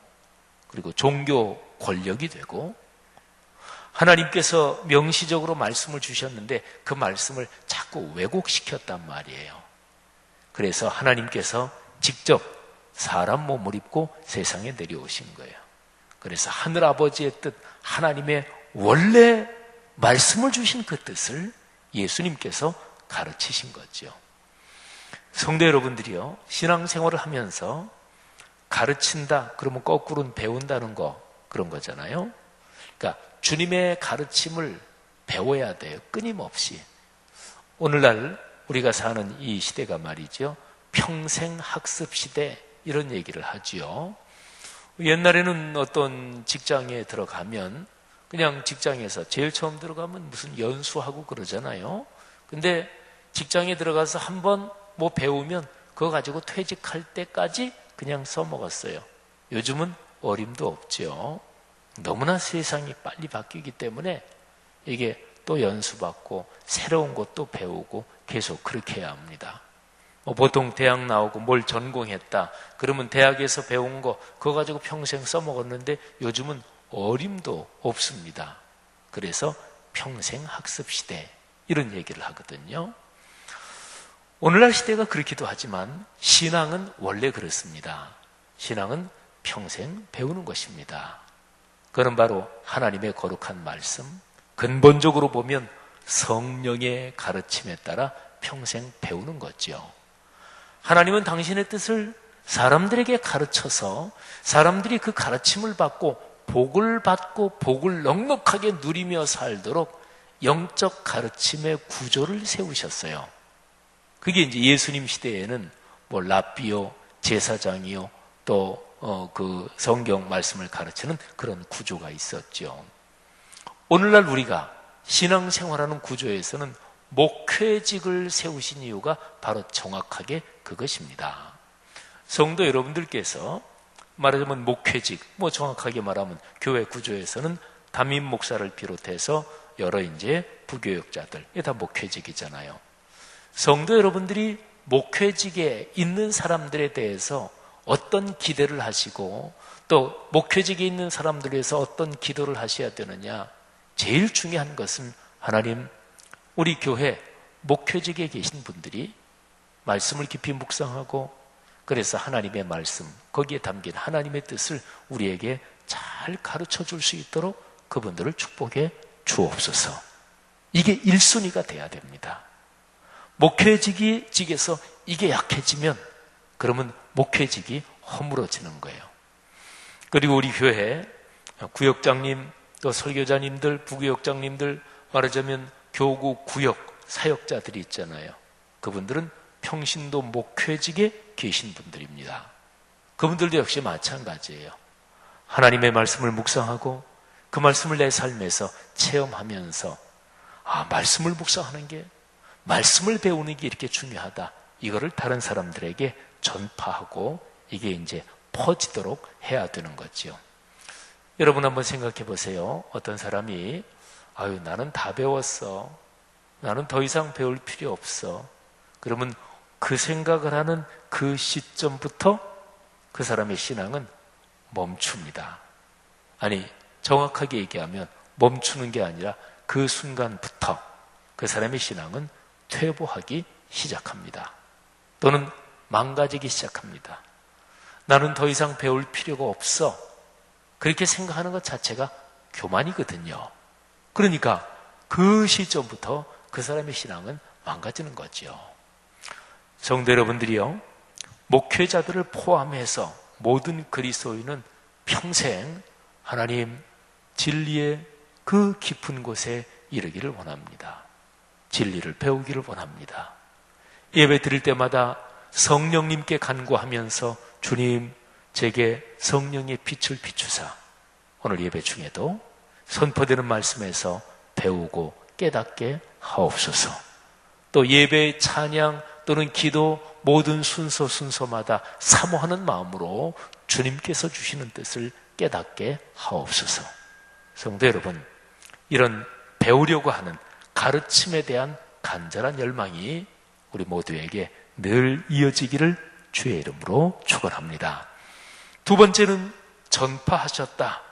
그리고 종교 권력이 되고, 하나님께서 명시적으로 말씀을 주셨는데 그 말씀을 자꾸 왜곡시켰단 말이에요. 그래서 하나님께서 직접 사람 몸을 입고 세상에 내려오신 거예요. 그래서 하늘 아버지의 뜻, 하나님의 원래 말씀을 주신 그 뜻을 예수님께서 가르치신 거죠. 성도 여러분들이요, 신앙생활을 하면서 가르친다 그러면 거꾸로는 배운다는 거, 그런 거잖아요. 그러니까 주님의 가르침을 배워야 돼요. 끊임없이. 오늘날 우리가 사는 이 시대가 말이죠, 평생 학습 시대 이런 얘기를 하지요. 옛날에는 어떤 직장에 들어가면 그냥 직장에서 제일 처음 들어가면 무슨 연수하고 그러잖아요. 근데 직장에 들어가서 한번 배우면 그거 가지고 퇴직할 때까지 그냥 써먹었어요. 요즘은 어림도 없죠. 너무나 세상이 빨리 바뀌기 때문에 이게 또 연수받고 새로운 것도 배우고 계속 그렇게 해야 합니다. 보통 대학 나오고 뭘 전공했다 그러면 대학에서 배운 거 그거 가지고 평생 써먹었는데 요즘은 어림도 없습니다. 그래서 평생 학습 시대 이런 얘기를 하거든요. 오늘날 시대가 그렇기도 하지만 신앙은 원래 그렇습니다. 신앙은 평생 배우는 것입니다. 그건 바로 하나님의 거룩한 말씀, 근본적으로 보면 성령의 가르침에 따라 평생 배우는 거죠. 하나님은 당신의 뜻을 사람들에게 가르쳐서 사람들이 그 가르침을 받고 복을 받고 복을 넉넉하게 누리며 살도록 영적 가르침의 구조를 세우셨어요. 그게 이제 예수님 시대에는 랍비요, 제사장이요, 또 그 성경 말씀을 가르치는 그런 구조가 있었죠. 오늘날 우리가 신앙생활하는 구조에서는 목회직을 세우신 이유가 바로 정확하게 그것입니다. 성도 여러분들께서 말하자면 목회직, 정확하게 말하면 교회 구조에서는 담임 목사를 비롯해서 여러 이제 부교역자들, 이게 다 목회직이잖아요. 성도 여러분들이 목회직에 있는 사람들에 대해서 어떤 기대를 하시고 또 목회직에 있는 사람들에 대해서 어떤 기도를 하셔야 되느냐, 제일 중요한 것은 하나님, 우리 교회 목회직에 계신 분들이 말씀을 깊이 묵상하고 그래서 하나님의 말씀, 거기에 담긴 하나님의 뜻을 우리에게 잘 가르쳐 줄 수 있도록 그분들을 축복해 주옵소서. 이게 1순위가 돼야 됩니다. 목회직에서 이게 약해지면 그러면 목회직이 허물어지는 거예요. 그리고 우리 교회 구역장님, 또 설교자님들, 부구역장님들, 말하자면 교구 구역 사역자들이 있잖아요. 그분들은 평신도 목회직에 계신 분들입니다. 그분들도 역시 마찬가지예요. 하나님의 말씀을 묵상하고 그 말씀을 내 삶에서 체험하면서 말씀을 묵상하는 게, 말씀을 배우는 게 이렇게 중요하다. 이거를 다른 사람들에게 전파하고 이게 이제 퍼지도록 해야 되는 거죠. 여러분 한번 생각해 보세요. 어떤 사람이 나는 다 배웠어. 나는 더 이상 배울 필요 없어. 그러면 그 생각을 하는 그 시점부터 그 사람의 신앙은 멈춥니다. 아니, 정확하게 얘기하면 멈추는 게 아니라 그 순간부터 그 사람의 신앙은 퇴보하기 시작합니다. 또는 망가지기 시작합니다. 나는 더 이상 배울 필요가 없어. 그렇게 생각하는 것 자체가 교만이거든요. 그러니까 그 시점부터 그 사람의 신앙은 망가지는 거죠. 성도 여러분들이요, 목회자들을 포함해서 모든 그리스도인은 평생 하나님 진리의 그 깊은 곳에 이르기를 원합니다. 진리를 배우기를 원합니다. 예배 드릴 때마다 성령님께 간구하면서 주님, 제게 성령의 빛을 비추사 오늘 예배 중에도 선포되는 말씀에서 배우고 깨닫게 하옵소서. 또 예배, 찬양 또는 기도 모든 순서마다 사모하는 마음으로 주님께서 주시는 뜻을 깨닫게 하옵소서. 성도 여러분, 이런 배우려고 하는 가르침에 대한 간절한 열망이 우리 모두에게 늘 이어지기를 주의 이름으로 축원합니다. 두 번째는 전파하셨다.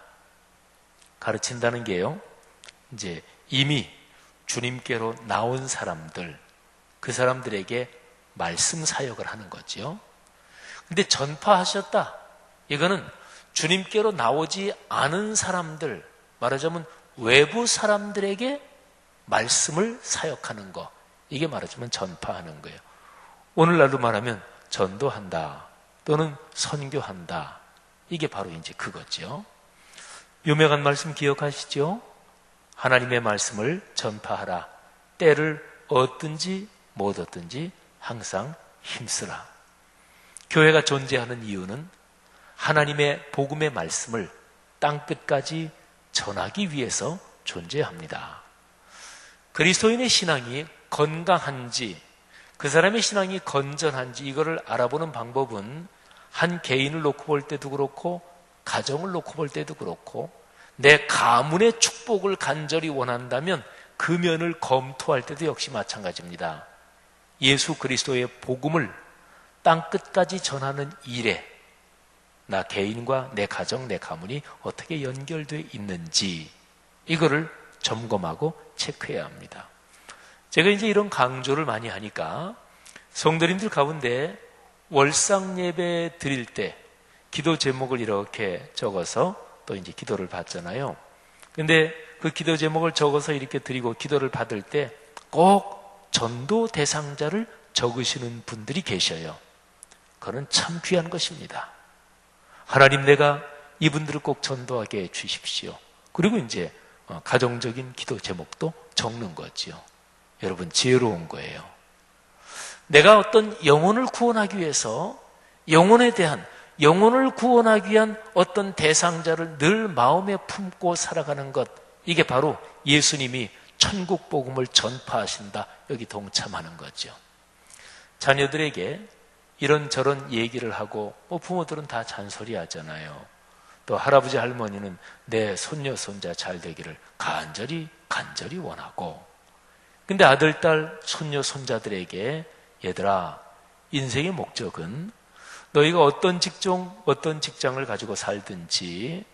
가르친다는 게요, 이제 이미 주님께로 나온 사람들, 그 사람들에게 말씀 사역을 하는 거죠. 근데 전파하셨다, 이거는 주님께로 나오지 않은 사람들, 말하자면 외부 사람들에게 말씀을 사역하는 거, 이게 말하자면 전파하는 거예요. 오늘날로 말하면 전도한다 또는 선교한다, 이게 바로 이제 그거죠. 유명한 말씀 기억하시죠? 하나님의 말씀을 전파하라. 때를 얻든지 못 얻든지 항상 힘쓰라. 교회가 존재하는 이유는 하나님의 복음의 말씀을 땅끝까지 전하기 위해서 존재합니다. 그리스도인의 신앙이 건강한지, 그 사람의 신앙이 건전한지 이거를 알아보는 방법은 한 개인을 놓고 볼 때도 그렇고 가정을 놓고 볼 때도 그렇고 내 가문의 축복을 간절히 원한다면 그 면을 검토할 때도 역시 마찬가지입니다. 예수 그리스도의 복음을 땅끝까지 전하는 일에 나 개인과 내 가정, 내 가문이 어떻게 연결되어 있는지 이거를 점검하고 체크해야 합니다. 제가 이제 이런 강조를 많이 하니까 성도님들 가운데 월상 예배 드릴 때 기도 제목을 이렇게 적어서 또 이제 기도를 받잖아요. 근데 그 기도 제목을 적어서 이렇게 드리고 기도를 받을 때 꼭 전도 대상자를 적으시는 분들이 계셔요. 그건 참 귀한 것입니다. 하나님, 내가 이분들을 꼭 전도하게 해 주십시오. 그리고 이제 가정적인 기도 제목도 적는 거지요. 여러분, 지혜로운 거예요. 내가 어떤 영혼을 구원하기 위해서 영혼을 구원하기 위한 어떤 대상자를 늘 마음에 품고 살아가는 것, 이게 바로 예수님이 천국 복음을 전파하신다, 여기 동참하는 거죠. 자녀들에게 이런저런 얘기를 하고 부모들은 다 잔소리 하잖아요. 또 할아버지 할머니는 내 손녀 손자 잘 되기를 간절히 원하고, 근데 아들 딸 손녀 손자들에게 얘들아, 인생의 목적은 너희가 어떤 직장을 가지고 살든지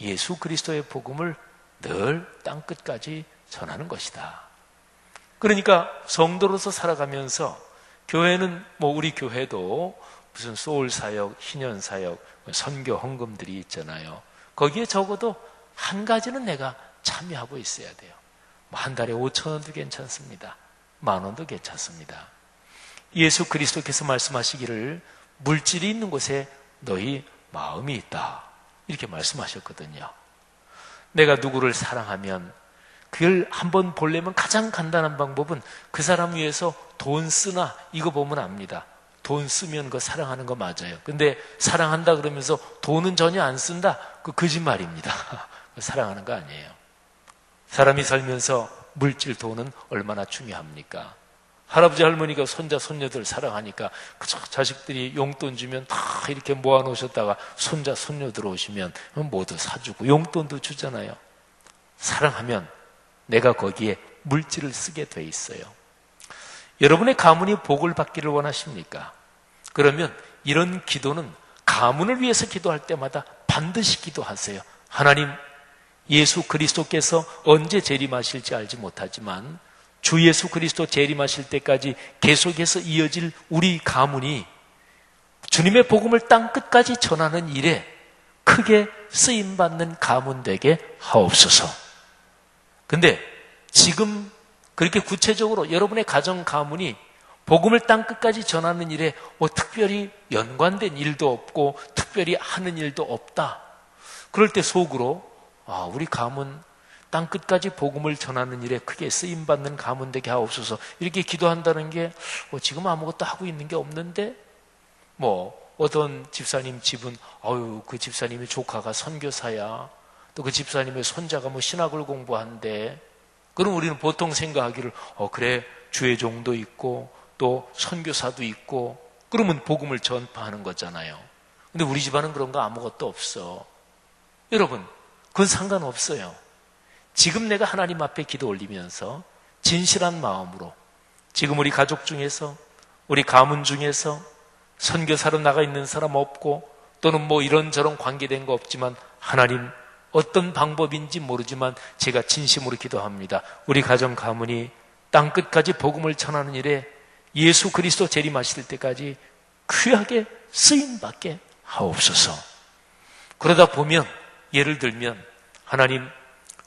예수 그리스도의 복음을 늘 땅끝까지 전하는 것이다. 그러니까 성도로서 살아가면서 교회는 우리 교회도 무슨 소울 사역, 희년 사역, 선교 헌금들이 있잖아요. 거기에 적어도 한 가지는 내가 참여하고 있어야 돼요. 한 달에 5,000원도 괜찮습니다. 10,000원도 괜찮습니다. 예수 그리스도께서 말씀하시기를 물질이 있는 곳에 너희 마음이 있다, 이렇게 말씀하셨거든요. 내가 누구를 사랑하면 그걸 한번 보려면 가장 간단한 방법은 그 사람 위해서 돈 쓰나 이거 보면 압니다. 돈 쓰면 그거 사랑하는 거 맞아요. 근데 사랑한다 그러면서 돈은 전혀 안 쓴다? 그 거짓말입니다. 사랑하는 거 아니에요. 사람이 살면서 물질 돈은 얼마나 중요합니까? 할아버지 할머니가 손자 손녀들 사랑하니까 그 자식들이 용돈 주면 다 이렇게 모아놓으셨다가 손자 손녀 들어오시면 모두 사주고 용돈도 주잖아요. 사랑하면 내가 거기에 물질을 쓰게 돼 있어요. 여러분의 가문이 복을 받기를 원하십니까? 그러면 이런 기도는 가문을 위해서 기도할 때마다 반드시 기도하세요. 하나님, 예수 그리스도께서 언제 재림하실지 알지 못하지만 주 예수 그리스도 재림하실 때까지 계속해서 이어질 우리 가문이 주님의 복음을 땅끝까지 전하는 일에 크게 쓰임받는 가문 되게 하옵소서. 근데 지금 그렇게 구체적으로 여러분의 가정 가문이 복음을 땅끝까지 전하는 일에 특별히 연관된 일도 없고 특별히 하는 일도 없다. 그럴 때 속으로 우리 가문 땅끝까지 복음을 전하는 일에 크게 쓰임받는 가문 되게 하옵소서. 이렇게 기도한다는 게 지금 아무것도 하고 있는 게 없는데 어떤 집사님 집은 그 집사님의 조카가 선교사야. 또 그 집사님의 손자가 신학을 공부한대. 그럼 우리는 보통 생각하기를 그래 주의 종도 있고 또 선교사도 있고 그러면 복음을 전파하는 거잖아요. 근데 우리 집안은 그런 거 아무것도 없어. 여러분, 그건 상관없어요. 지금 내가 하나님 앞에 기도 올리면서 진실한 마음으로 지금 우리 가족 중에서 우리 가문 중에서 선교사로 나가 있는 사람 없고 또는 이런저런 관계된 거 없지만 하나님 어떤 방법인지 모르지만 제가 진심으로 기도합니다. 우리 가정 가문이 땅끝까지 복음을 전하는 일에 예수 그리스도 재림하실 때까지 귀하게 쓰임받게 하옵소서. 그러다 보면 예를 들면 하나님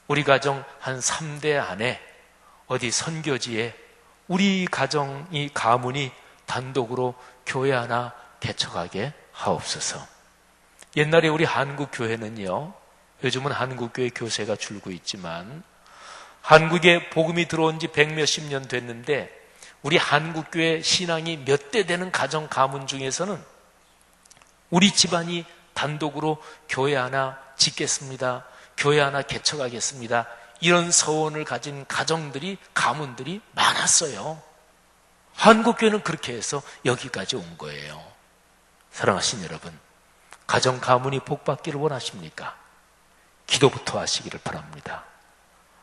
우리 가정 한 3대 안에 어디 선교지에 우리 가정이 가문이 단독으로 교회 하나 개척하게 하옵소서. 옛날에 우리 한국 교회는요, 요즘은 한국 교회 교세가 줄고 있지만 한국에 복음이 들어온 지 100몇십 년 됐는데 우리 한국 교회 신앙이 몇 대 되는 가정 가문 중에서는 우리 집안이 단독으로 교회 하나 짓겠습니다. 교회 하나 개척하겠습니다. 이런 서원을 가진 가정들이 가문들이 많았어요. 한국교회는 그렇게 해서 여기까지 온 거예요. 사랑하신 여러분, 가정 가문이 복받기를 원하십니까? 기도부터 하시기를 바랍니다.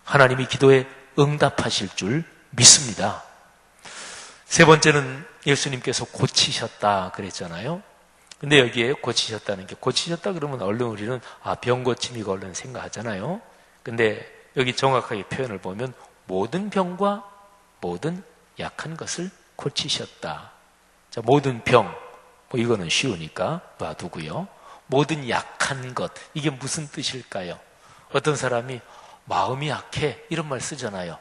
하나님이 기도에 응답하실 줄 믿습니다. 세 번째는 예수님께서 고치셨다 그랬잖아요. 근데 여기에 고치셨다는 게, 고치셨다 그러면 얼른 우리는 병 고침이고 얼른 생각하잖아요. 근데 여기 정확하게 표현을 보면 모든 병과 모든 약한 것을 고치셨다. 자, 모든 병, 이거는 쉬우니까 놔두고요. 모든 약한 것, 이게 무슨 뜻일까요? 어떤 사람이 마음이 약해 이런 말 쓰잖아요.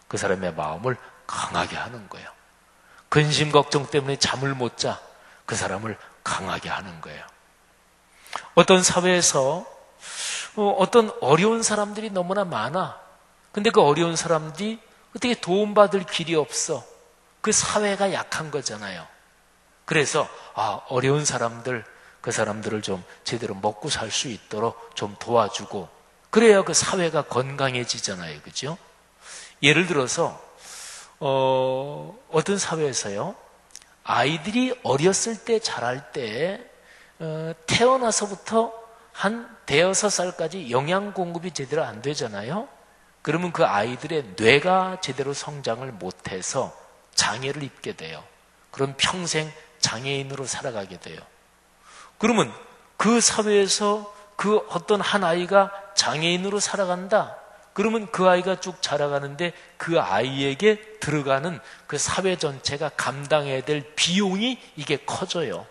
그 사람의 마음을 강하게 하는 거예요. 근심 걱정 때문에 잠을 못 자, 그 사람을 강하게 하는 거예요. 어떤 사회에서 어떤 어려운 사람들이 너무나 많아. 근데 그 어려운 사람들이 어떻게 도움받을 길이 없어. 그 사회가 약한 거잖아요. 그래서 어려운 사람들, 그 사람들을 좀 제대로 먹고 살 수 있도록 좀 도와주고, 그래야 그 사회가 건강해지잖아요. 그죠? 예를 들어서 어떤 사회에서요, 아이들이 어렸을 때 자랄 때 태어나서부터 한 5살까지 영양 공급이 제대로 안 되잖아요. 그러면 그 아이들의 뇌가 제대로 성장을 못해서 장애를 입게 돼요. 그럼 평생 장애인으로 살아가게 돼요. 그러면 그 사회에서 그 어떤 한 아이가 장애인으로 살아간다. 그러면 그 아이가 쭉 자라가는데 그 아이에게 들어가는 그 사회 전체가 감당해야 될 비용이 이게 커져요.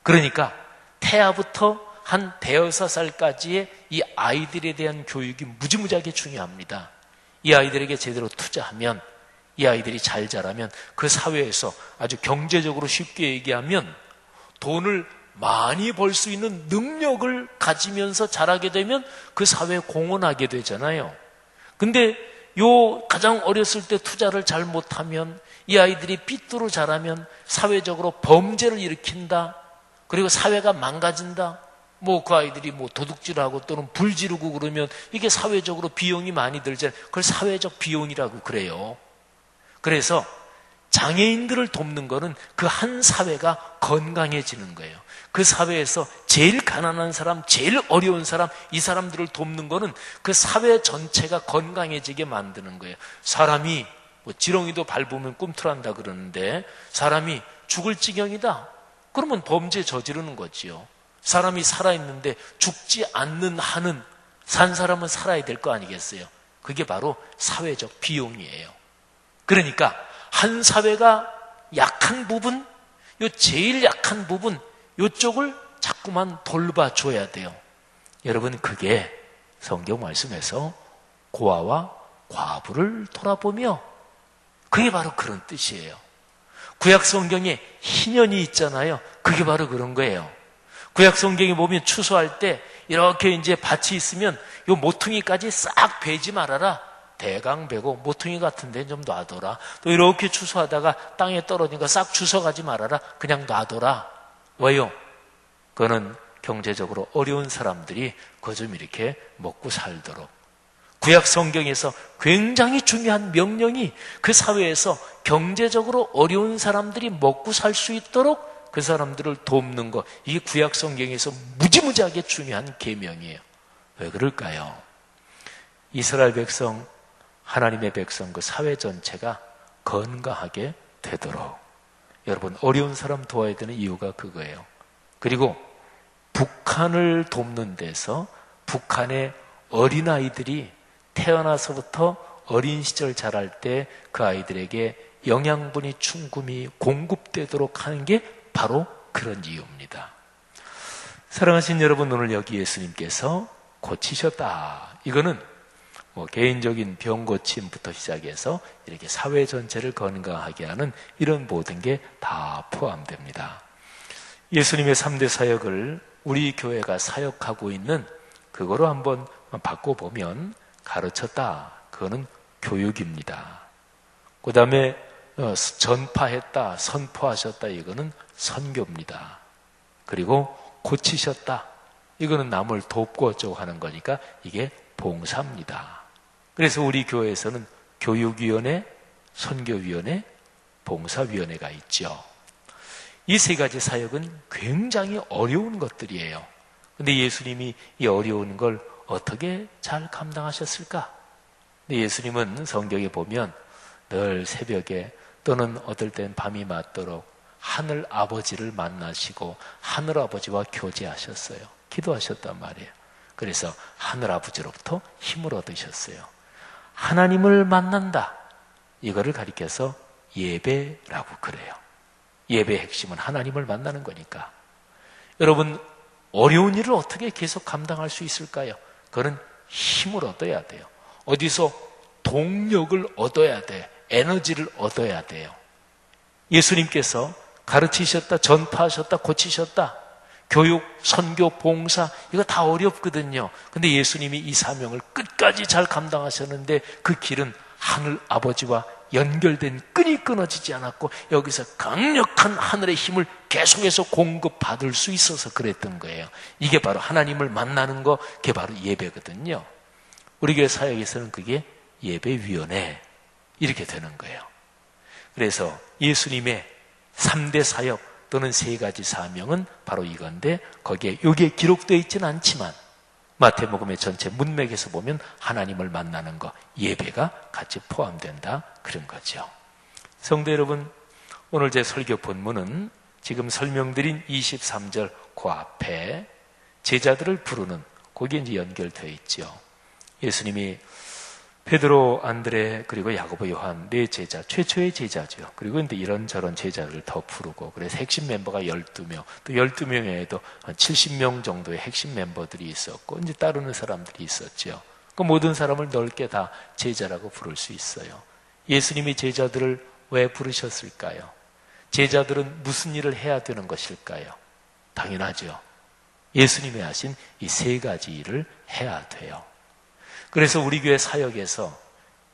그러니까 태아부터 한 5살까지의 이 아이들에 대한 교육이 무지무지하게 중요합니다. 이 아이들에게 제대로 투자하면, 이 아이들이 잘 자라면 그 사회에서 아주 경제적으로 쉽게 얘기하면 돈을 많이 벌 수 있는 능력을 가지면서 자라게 되면 그 사회에 공헌하게 되잖아요. 근데 요 가장 어렸을 때 투자를 잘 못하면 이 아이들이 삐뚤어 자라면 사회적으로 범죄를 일으킨다. 그리고 사회가 망가진다. 뭐 그 아이들이 뭐 도둑질하고 또는 불 지르고 그러면 이게 사회적으로 비용이 많이 들잖아요. 그걸 사회적 비용이라고 그래요. 그래서 장애인들을 돕는 거는 그 한 사회가 건강해지는 거예요. 그 사회에서 제일 가난한 사람, 제일 어려운 사람, 이 사람들을 돕는 거는 그 사회 전체가 건강해지게 만드는 거예요. 사람이 뭐 지렁이도 밟으면 꿈틀한다 그러는데 사람이 죽을 지경이다. 그러면 범죄 저지르는 거지요. 사람이 살아있는데 죽지 않는 한은 산 사람은 살아야 될 거 아니겠어요? 그게 바로 사회적 비용이에요. 그러니까 한 사회가 약한 부분, 요 제일 약한 부분, 요쪽을 자꾸만 돌봐줘야 돼요. 여러분, 그게 성경 말씀에서 고아와 과부를 돌아보며, 그게 바로 그런 뜻이에요. 구약 성경에 희년이 있잖아요. 그게 바로 그런 거예요. 구약 성경에 보면 추수할 때 이렇게 이제 밭이 있으면 요 모퉁이까지 싹 베지 말아라. 대강 베고 모퉁이 같은 데 좀 놔둬라. 또 이렇게 추수하다가 땅에 떨어지니까 싹 주워가지 말아라. 그냥 놔둬라. 왜요? 그거는 경제적으로 어려운 사람들이 그거 좀 이렇게 먹고 살도록. 구약 성경에서 굉장히 중요한 명령이 그 사회에서 경제적으로 어려운 사람들이 먹고 살 수 있도록 그 사람들을 돕는 것, 이게 구약 성경에서 무지무지하게 중요한 계명이에요. 왜 그럴까요? 이스라엘 백성, 하나님의 백성, 그 사회 전체가 건강하게 되도록 여러분 어려운 사람 도와야 되는 이유가 그거예요. 그리고 북한을 돕는 데서 북한의 어린아이들이 태어나서부터 어린 시절 자랄 때 그 아이들에게 영양분이 충분히 공급되도록 하는 게 바로 그런 이유입니다. 사랑하신 여러분, 오늘 여기 예수님께서 고치셨다. 이거는 뭐 개인적인 병 고침부터 시작해서 이렇게 사회 전체를 건강하게 하는 이런 모든 게 다 포함됩니다. 예수님의 3대 사역을 우리 교회가 사역하고 있는 그거로 한번 바꿔보면 가르쳤다. 그거는 교육입니다. 그 다음에 전파했다, 선포하셨다. 이거는 선교입니다. 그리고 고치셨다. 이거는 남을 돕고 어쩌고 하는 거니까 이게 봉사입니다. 그래서 우리 교회에서는 교육위원회, 선교위원회, 봉사위원회가 있죠. 이 세 가지 사역은 굉장히 어려운 것들이에요. 근데 예수님이 이 어려운 걸 어떻게 잘 감당하셨을까? 근데 예수님은 성경에 보면 늘 새벽에 또는 어떨 땐 밤이 맞도록 하늘 아버지를 만나시고 하늘 아버지와 교제하셨어요. 기도하셨단 말이에요. 그래서 하늘 아버지로부터 힘을 얻으셨어요. 하나님을 만난다. 이거를 가리켜서 예배라고 그래요. 예배의 핵심은 하나님을 만나는 거니까. 여러분, 어려운 일을 어떻게 계속 감당할 수 있을까요? 그건 힘을 얻어야 돼요. 어디서 동력을 얻어야 돼. 에너지를 얻어야 돼요. 예수님께서 가르치셨다, 전파하셨다, 고치셨다. 교육, 선교, 봉사, 이거 다 어렵거든요. 근데 예수님이 이 사명을 끝까지 잘 감당하셨는데 그 길은 하늘 아버지와 연결된 끈이 끊어지지 않았고 여기서 강력한 하늘의 힘을 계속해서 공급받을 수 있어서 그랬던 거예요. 이게 바로 하나님을 만나는 거, 그게 바로 예배거든요. 우리 교회 사역에서는 그게 예배위원회 이렇게 되는 거예요. 그래서 예수님의 3대 사역 또는 3가지 사명은 바로 이건데 거기에 이게 기록되어 있지는 않지만 마태복음의 전체 문맥에서 보면 하나님을 만나는 거, 예배가 같이 포함된다 그런 거죠. 성도 여러분, 오늘 제 설교 본문은 지금 설명드린 23절 그 앞에 제자들을 부르는 거기에 이제 연결되어 있죠. 예수님이 베드로, 안드레, 그리고 야고보, 요한 네 제자, 최초의 제자죠. 그리고 이제 이런저런 제자들을 더 부르고, 그래서 핵심 멤버가 12명, 또 12명 외에도 70명 정도의 핵심 멤버들이 있었고, 이제 따르는 사람들이 있었죠. 그 모든 사람을 넓게 다 제자라고 부를 수 있어요. 예수님이 제자들을 왜 부르셨을까요? 제자들은 무슨 일을 해야 되는 것일까요? 당연하죠. 예수님이 하신 이 3가지 일을 해야 돼요. 그래서 우리 교회 사역에서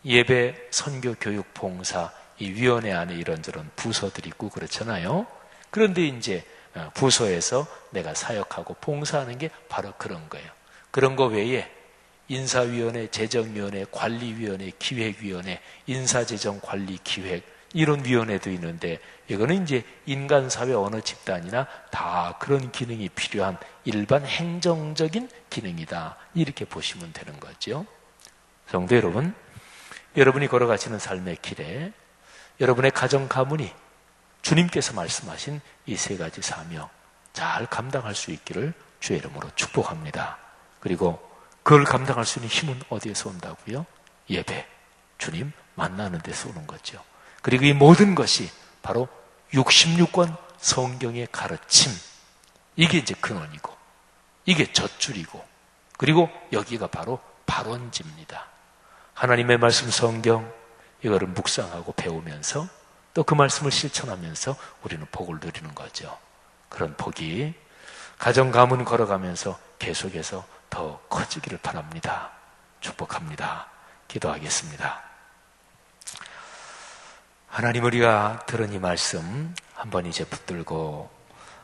예배, 선교, 교육, 봉사 이 위원회 안에 이런저런 부서들이 있고 그렇잖아요. 그런데 이제 부서에서 내가 사역하고 봉사하는 게 바로 그런 거예요. 그런 거 외에 인사위원회, 재정위원회, 관리위원회, 기획위원회, 인사재정관리기획 이런 위원회도 있는데 이거는 이제 인간사회 어느 집단이나 다 그런 기능이 필요한 일반 행정적인 기능이다. 이렇게 보시면 되는 거죠. 성도 여러분, 여러분이 걸어가시는 삶의 길에 여러분의 가정 가문이 주님께서 말씀하신 이 세 가지 사명 잘 감당할 수 있기를 주의 이름으로 축복합니다. 그리고 그걸 감당할 수 있는 힘은 어디에서 온다고요? 예배, 주님 만나는 데서 오는 거죠. 그리고 이 모든 것이 바로 66권 성경의 가르침, 이게 이제 근원이고 이게 젖줄이고 그리고 여기가 바로 발원지입니다. 하나님의 말씀 성경 이거를 묵상하고 배우면서 또 그 말씀을 실천하면서 우리는 복을 누리는 거죠. 그런 복이 가정 가문 걸어가면서 계속해서 더 커지기를 바랍니다. 축복합니다. 기도하겠습니다. 하나님, 우리가 들은 이 말씀 한번 이제 붙들고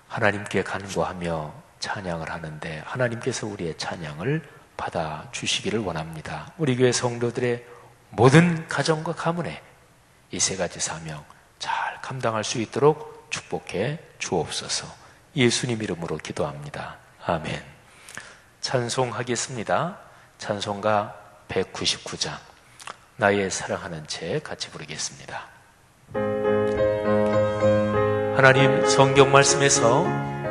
하나님께 간구하며 찬양을 하는데 하나님께서 우리의 찬양을 받아주시기를 원합니다. 우리 교회 성도들의 모든 가정과 가문에 이 세 가지 사명 잘 감당할 수 있도록 축복해 주옵소서. 예수님 이름으로 기도합니다. 아멘. 찬송하겠습니다. 찬송가 199장 나의 사랑하는 채 같이 부르겠습니다. 하나님, 성경 말씀에서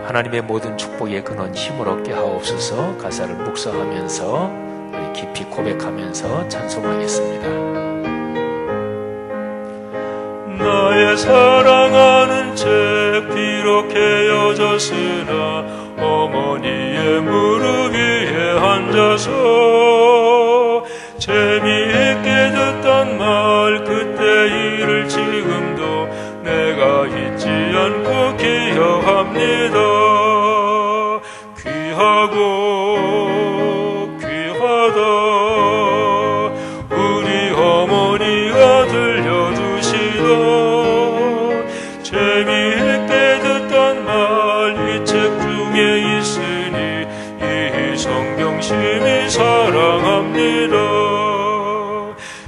하나님의 모든 축복의 근원 힘을 얻게 하옵소서. 가사를 묵상하면서 깊이 고백하면서 찬송하겠습니다. 나의 사랑하는 채 비록 헤어졌으나 어머니의 무릎 위에 앉아서 재미있게 듣던 말 그때 일을 지금도 내가 잊지 않고 기억합니다. 귀하고 귀하다 우리 어머니가 들려주시던 재미있게 듣던 말 이 책 중에 있으니 이 성경 심히 사랑합니다.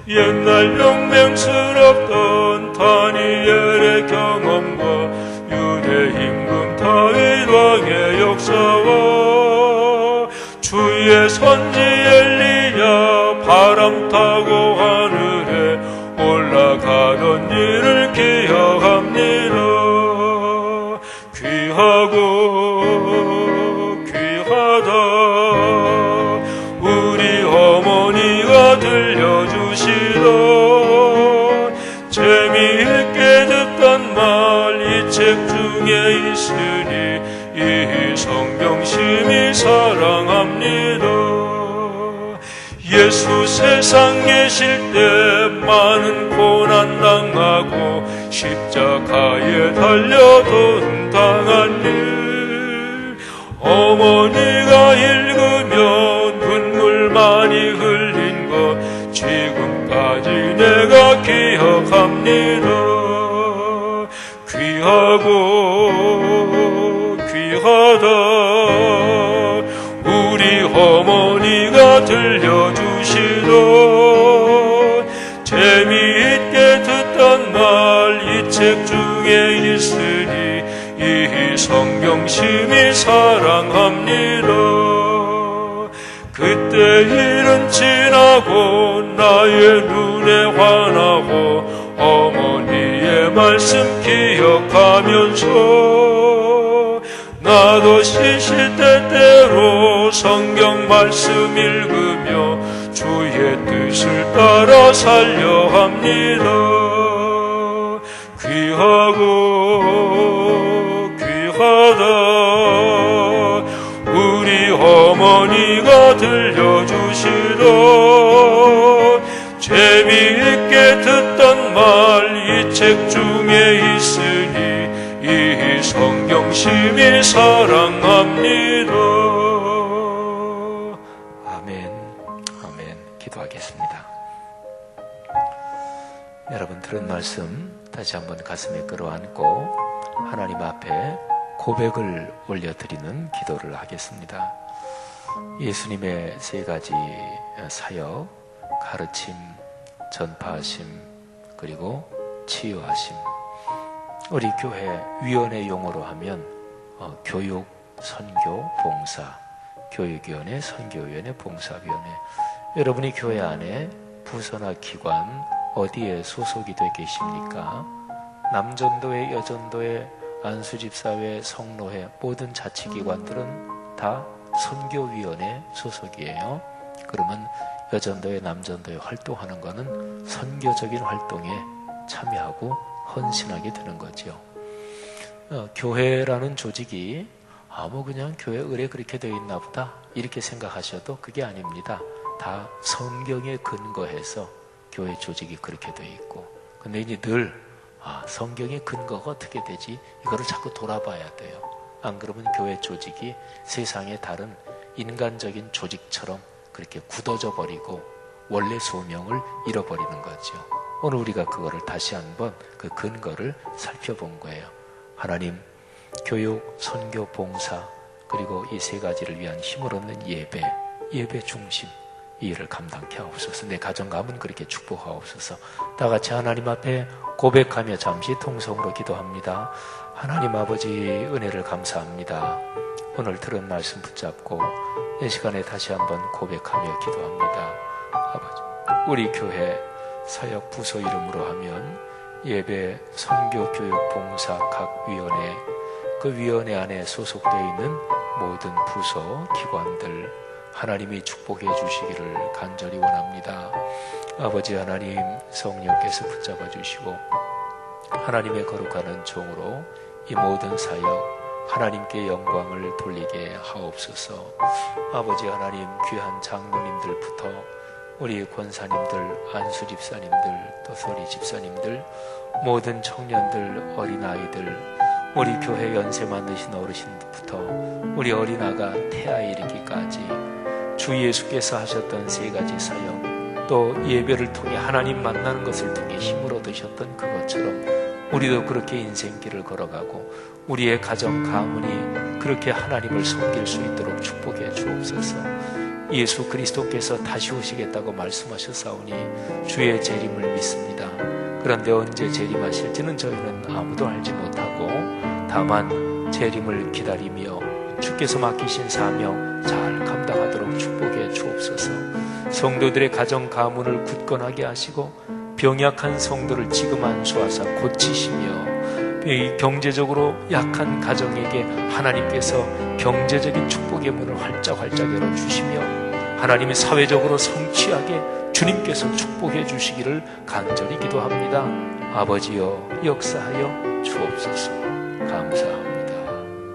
옛날 용맹스럽던 다니엘의 경험과 유대 임금 다윗 왕의 역사와 주의 선지 엘리야 바람 타고 하늘에 올라가던 일을 기억합니다. 귀하고 귀하다 우리 어머니가 들려주시던 재미있게 듣던 말 이 책 중에 있으니 이 성경 심히 사랑합니다. 예수 세상 계실 때 많은 고난 당하고 십자가에 달려 돈 당한 일 어머니가 읽으며 눈물 많이 흘린 것 지금까지 내가 기억합니다. 귀하고 귀하다 우리 어머니가 들려주시던 재미있게 듣던 말 이 책 중에 있으니 이 성경 심히 사랑합니다. 그때 일은 지나고 나의 눈에 환하고 어머니의 말씀 기억하면서 나도 시시때때로 성경 말씀 읽으며 주의 뜻을 따라 살려 합니다. 귀하고 귀하다 우리 어머니가 들려주시던 재미있게 듣던 말 이 책 중에 있으니 이 성경 심히 사랑합니다. 아멘. 아멘. 기도하겠습니다. 여러분 들은 말씀 다시 한번 가슴에 끌어안고 하나님 앞에 고백을 올려드리는 기도를 하겠습니다. 예수님의 세 가지 사역, 가르침, 전파하심, 그리고 치유하심. 우리 교회 위원회 용어로 하면 교육, 선교, 봉사, 교육위원회, 선교위원회, 봉사위원회. 여러분이 교회 안에 부서나 기관 어디에 소속이 되어 계십니까? 남전도회, 여전도회, 안수집사회, 성로회 모든 자치기관들은 다 선교위원회 소속이에요. 그러면 여전도회, 남전도회 활동하는 것은 선교적인 활동에 참여하고 헌신하게 되는 거죠. 교회라는 조직이 그냥 교회 의례 그렇게 되어 있나 보다 이렇게 생각하셔도 그게 아닙니다. 다 성경에 근거해서 교회 조직이 그렇게 되어 있고, 근데 이제 늘 성경의 근거가 어떻게 되지? 이거를 자꾸 돌아봐야 돼요. 안 그러면 교회 조직이 세상의 다른 인간적인 조직처럼 그렇게 굳어져 버리고 원래 소명을 잃어버리는 거죠. 오늘 우리가 그거를 다시 한번 그 근거를 살펴본 거예요. 하나님, 교육, 선교, 봉사, 그리고 이 세 가지를 위한 힘을 얻는 예배 중심, 이 일을 감당케 하옵소서. 내 가정 가문 그렇게 축복하옵소서. 다 같이 하나님 앞에 고백하며 잠시 통성으로 기도합니다. 하나님 아버지, 은혜를 감사합니다. 오늘 들은 말씀 붙잡고 이 시간에 다시 한번 고백하며 기도합니다. 아버지, 우리 교회 사역 부서 이름으로 하면 예배, 선교, 교육, 봉사 각 위원회, 그 위원회 안에 소속되어 있는 모든 부서, 기관들 하나님이 축복해 주시기를 간절히 원합니다. 아버지 하나님, 성령께서 붙잡아 주시고 하나님의 거룩한 종으로 이 모든 사역 하나님께 영광을 돌리게 하옵소서. 아버지 하나님, 귀한 장로님들부터 우리 권사님들, 안수집사님들, 또 서리집사님들, 모든 청년들, 어린아이들, 우리 교회 연세 많으신 어르신부터 우리 어린아가 태아 이르기까지 주 예수께서 하셨던 세 가지 사역, 또 예배를 통해 하나님 만나는 것을 통해 힘을 얻으셨던 그것처럼 우리도 그렇게 인생길을 걸어가고 우리의 가정 가문이 그렇게 하나님을 섬길 수 있도록 축복해 주옵소서. 예수 그리스도께서 다시 오시겠다고 말씀하셨사오니 주의 재림을 믿습니다. 그런데 언제 재림하실지는 저희는 아무도 알지 못하고 다만 재림을 기다리며 주께서 맡기신 사명 잘 감당하도록 축복해 주옵소서. 성도들의 가정 가문을 굳건하게 하시고 병약한 성도를 지금 안수하사 고치시며 이 경제적으로 약한 가정에게 하나님께서 경제적인 축복의 문을 활짝 열어주시며 하나님의 사회적으로 성취하게 주님께서 축복해 주시기를 간절히 기도합니다. 아버지여, 역사하여 주옵소서. 감사합니다.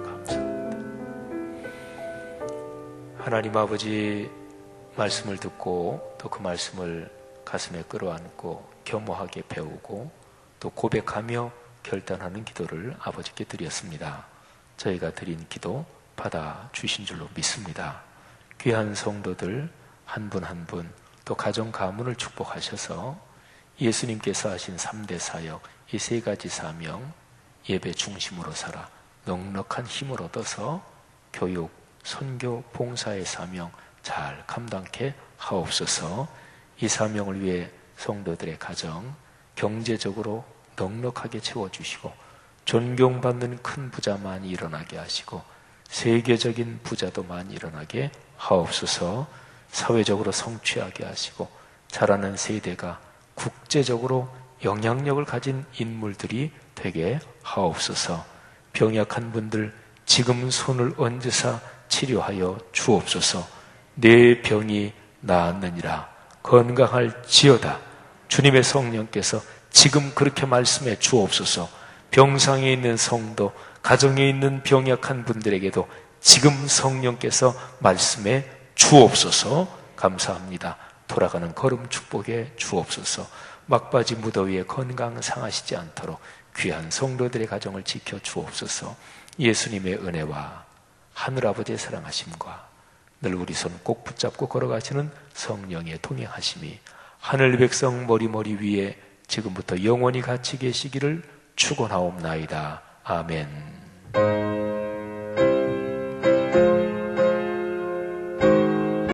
감사합니다. 하나님 아버지, 말씀을 듣고 또 그 말씀을 가슴에 끌어안고 겸허하게 배우고 또 고백하며 결단하는 기도를 아버지께 드렸습니다. 저희가 드린 기도 받아주신 줄로 믿습니다. 귀한 성도들 한 분 한 분 또 가정 가문을 축복하셔서 예수님께서 하신 3대 사역, 이 세 가지 사명, 예배 중심으로 살아 넉넉한 힘을 얻어서 교육, 선교, 봉사의 사명 잘 감당케 하옵소서. 이 사명을 위해 성도들의 가정 경제적으로 넉넉하게 채워주시고 존경받는 큰 부자 많이 일어나게 하시고 세계적인 부자도 많이 일어나게 하옵소서. 사회적으로 성취하게 하시고 자라는 세대가 국제적으로 영향력을 가진 인물들이 되게 하옵소서. 병약한 분들 지금 손을 얹으사 치료하여 주옵소서. 내 병이 나았느니라 건강할지어다. 주님의 성령께서 지금 그렇게 말씀해 주옵소서. 병상에 있는 성도, 가정에 있는 병약한 분들에게도 지금 성령께서 말씀해 주옵소서. 감사합니다. 돌아가는 걸음 축복해 주옵소서. 막바지 무더위에 건강 상하시지 않도록 귀한 성도들의 가정을 지켜 주옵소서. 예수님의 은혜와 하늘아버지의 사랑하심과 늘 우리 손 꼭 붙잡고 걸어가시는 성령의 동행하심이 하늘 백성 머리 위에 지금부터 영원히 같이 계시기를 축원하옵나이다. 아멘.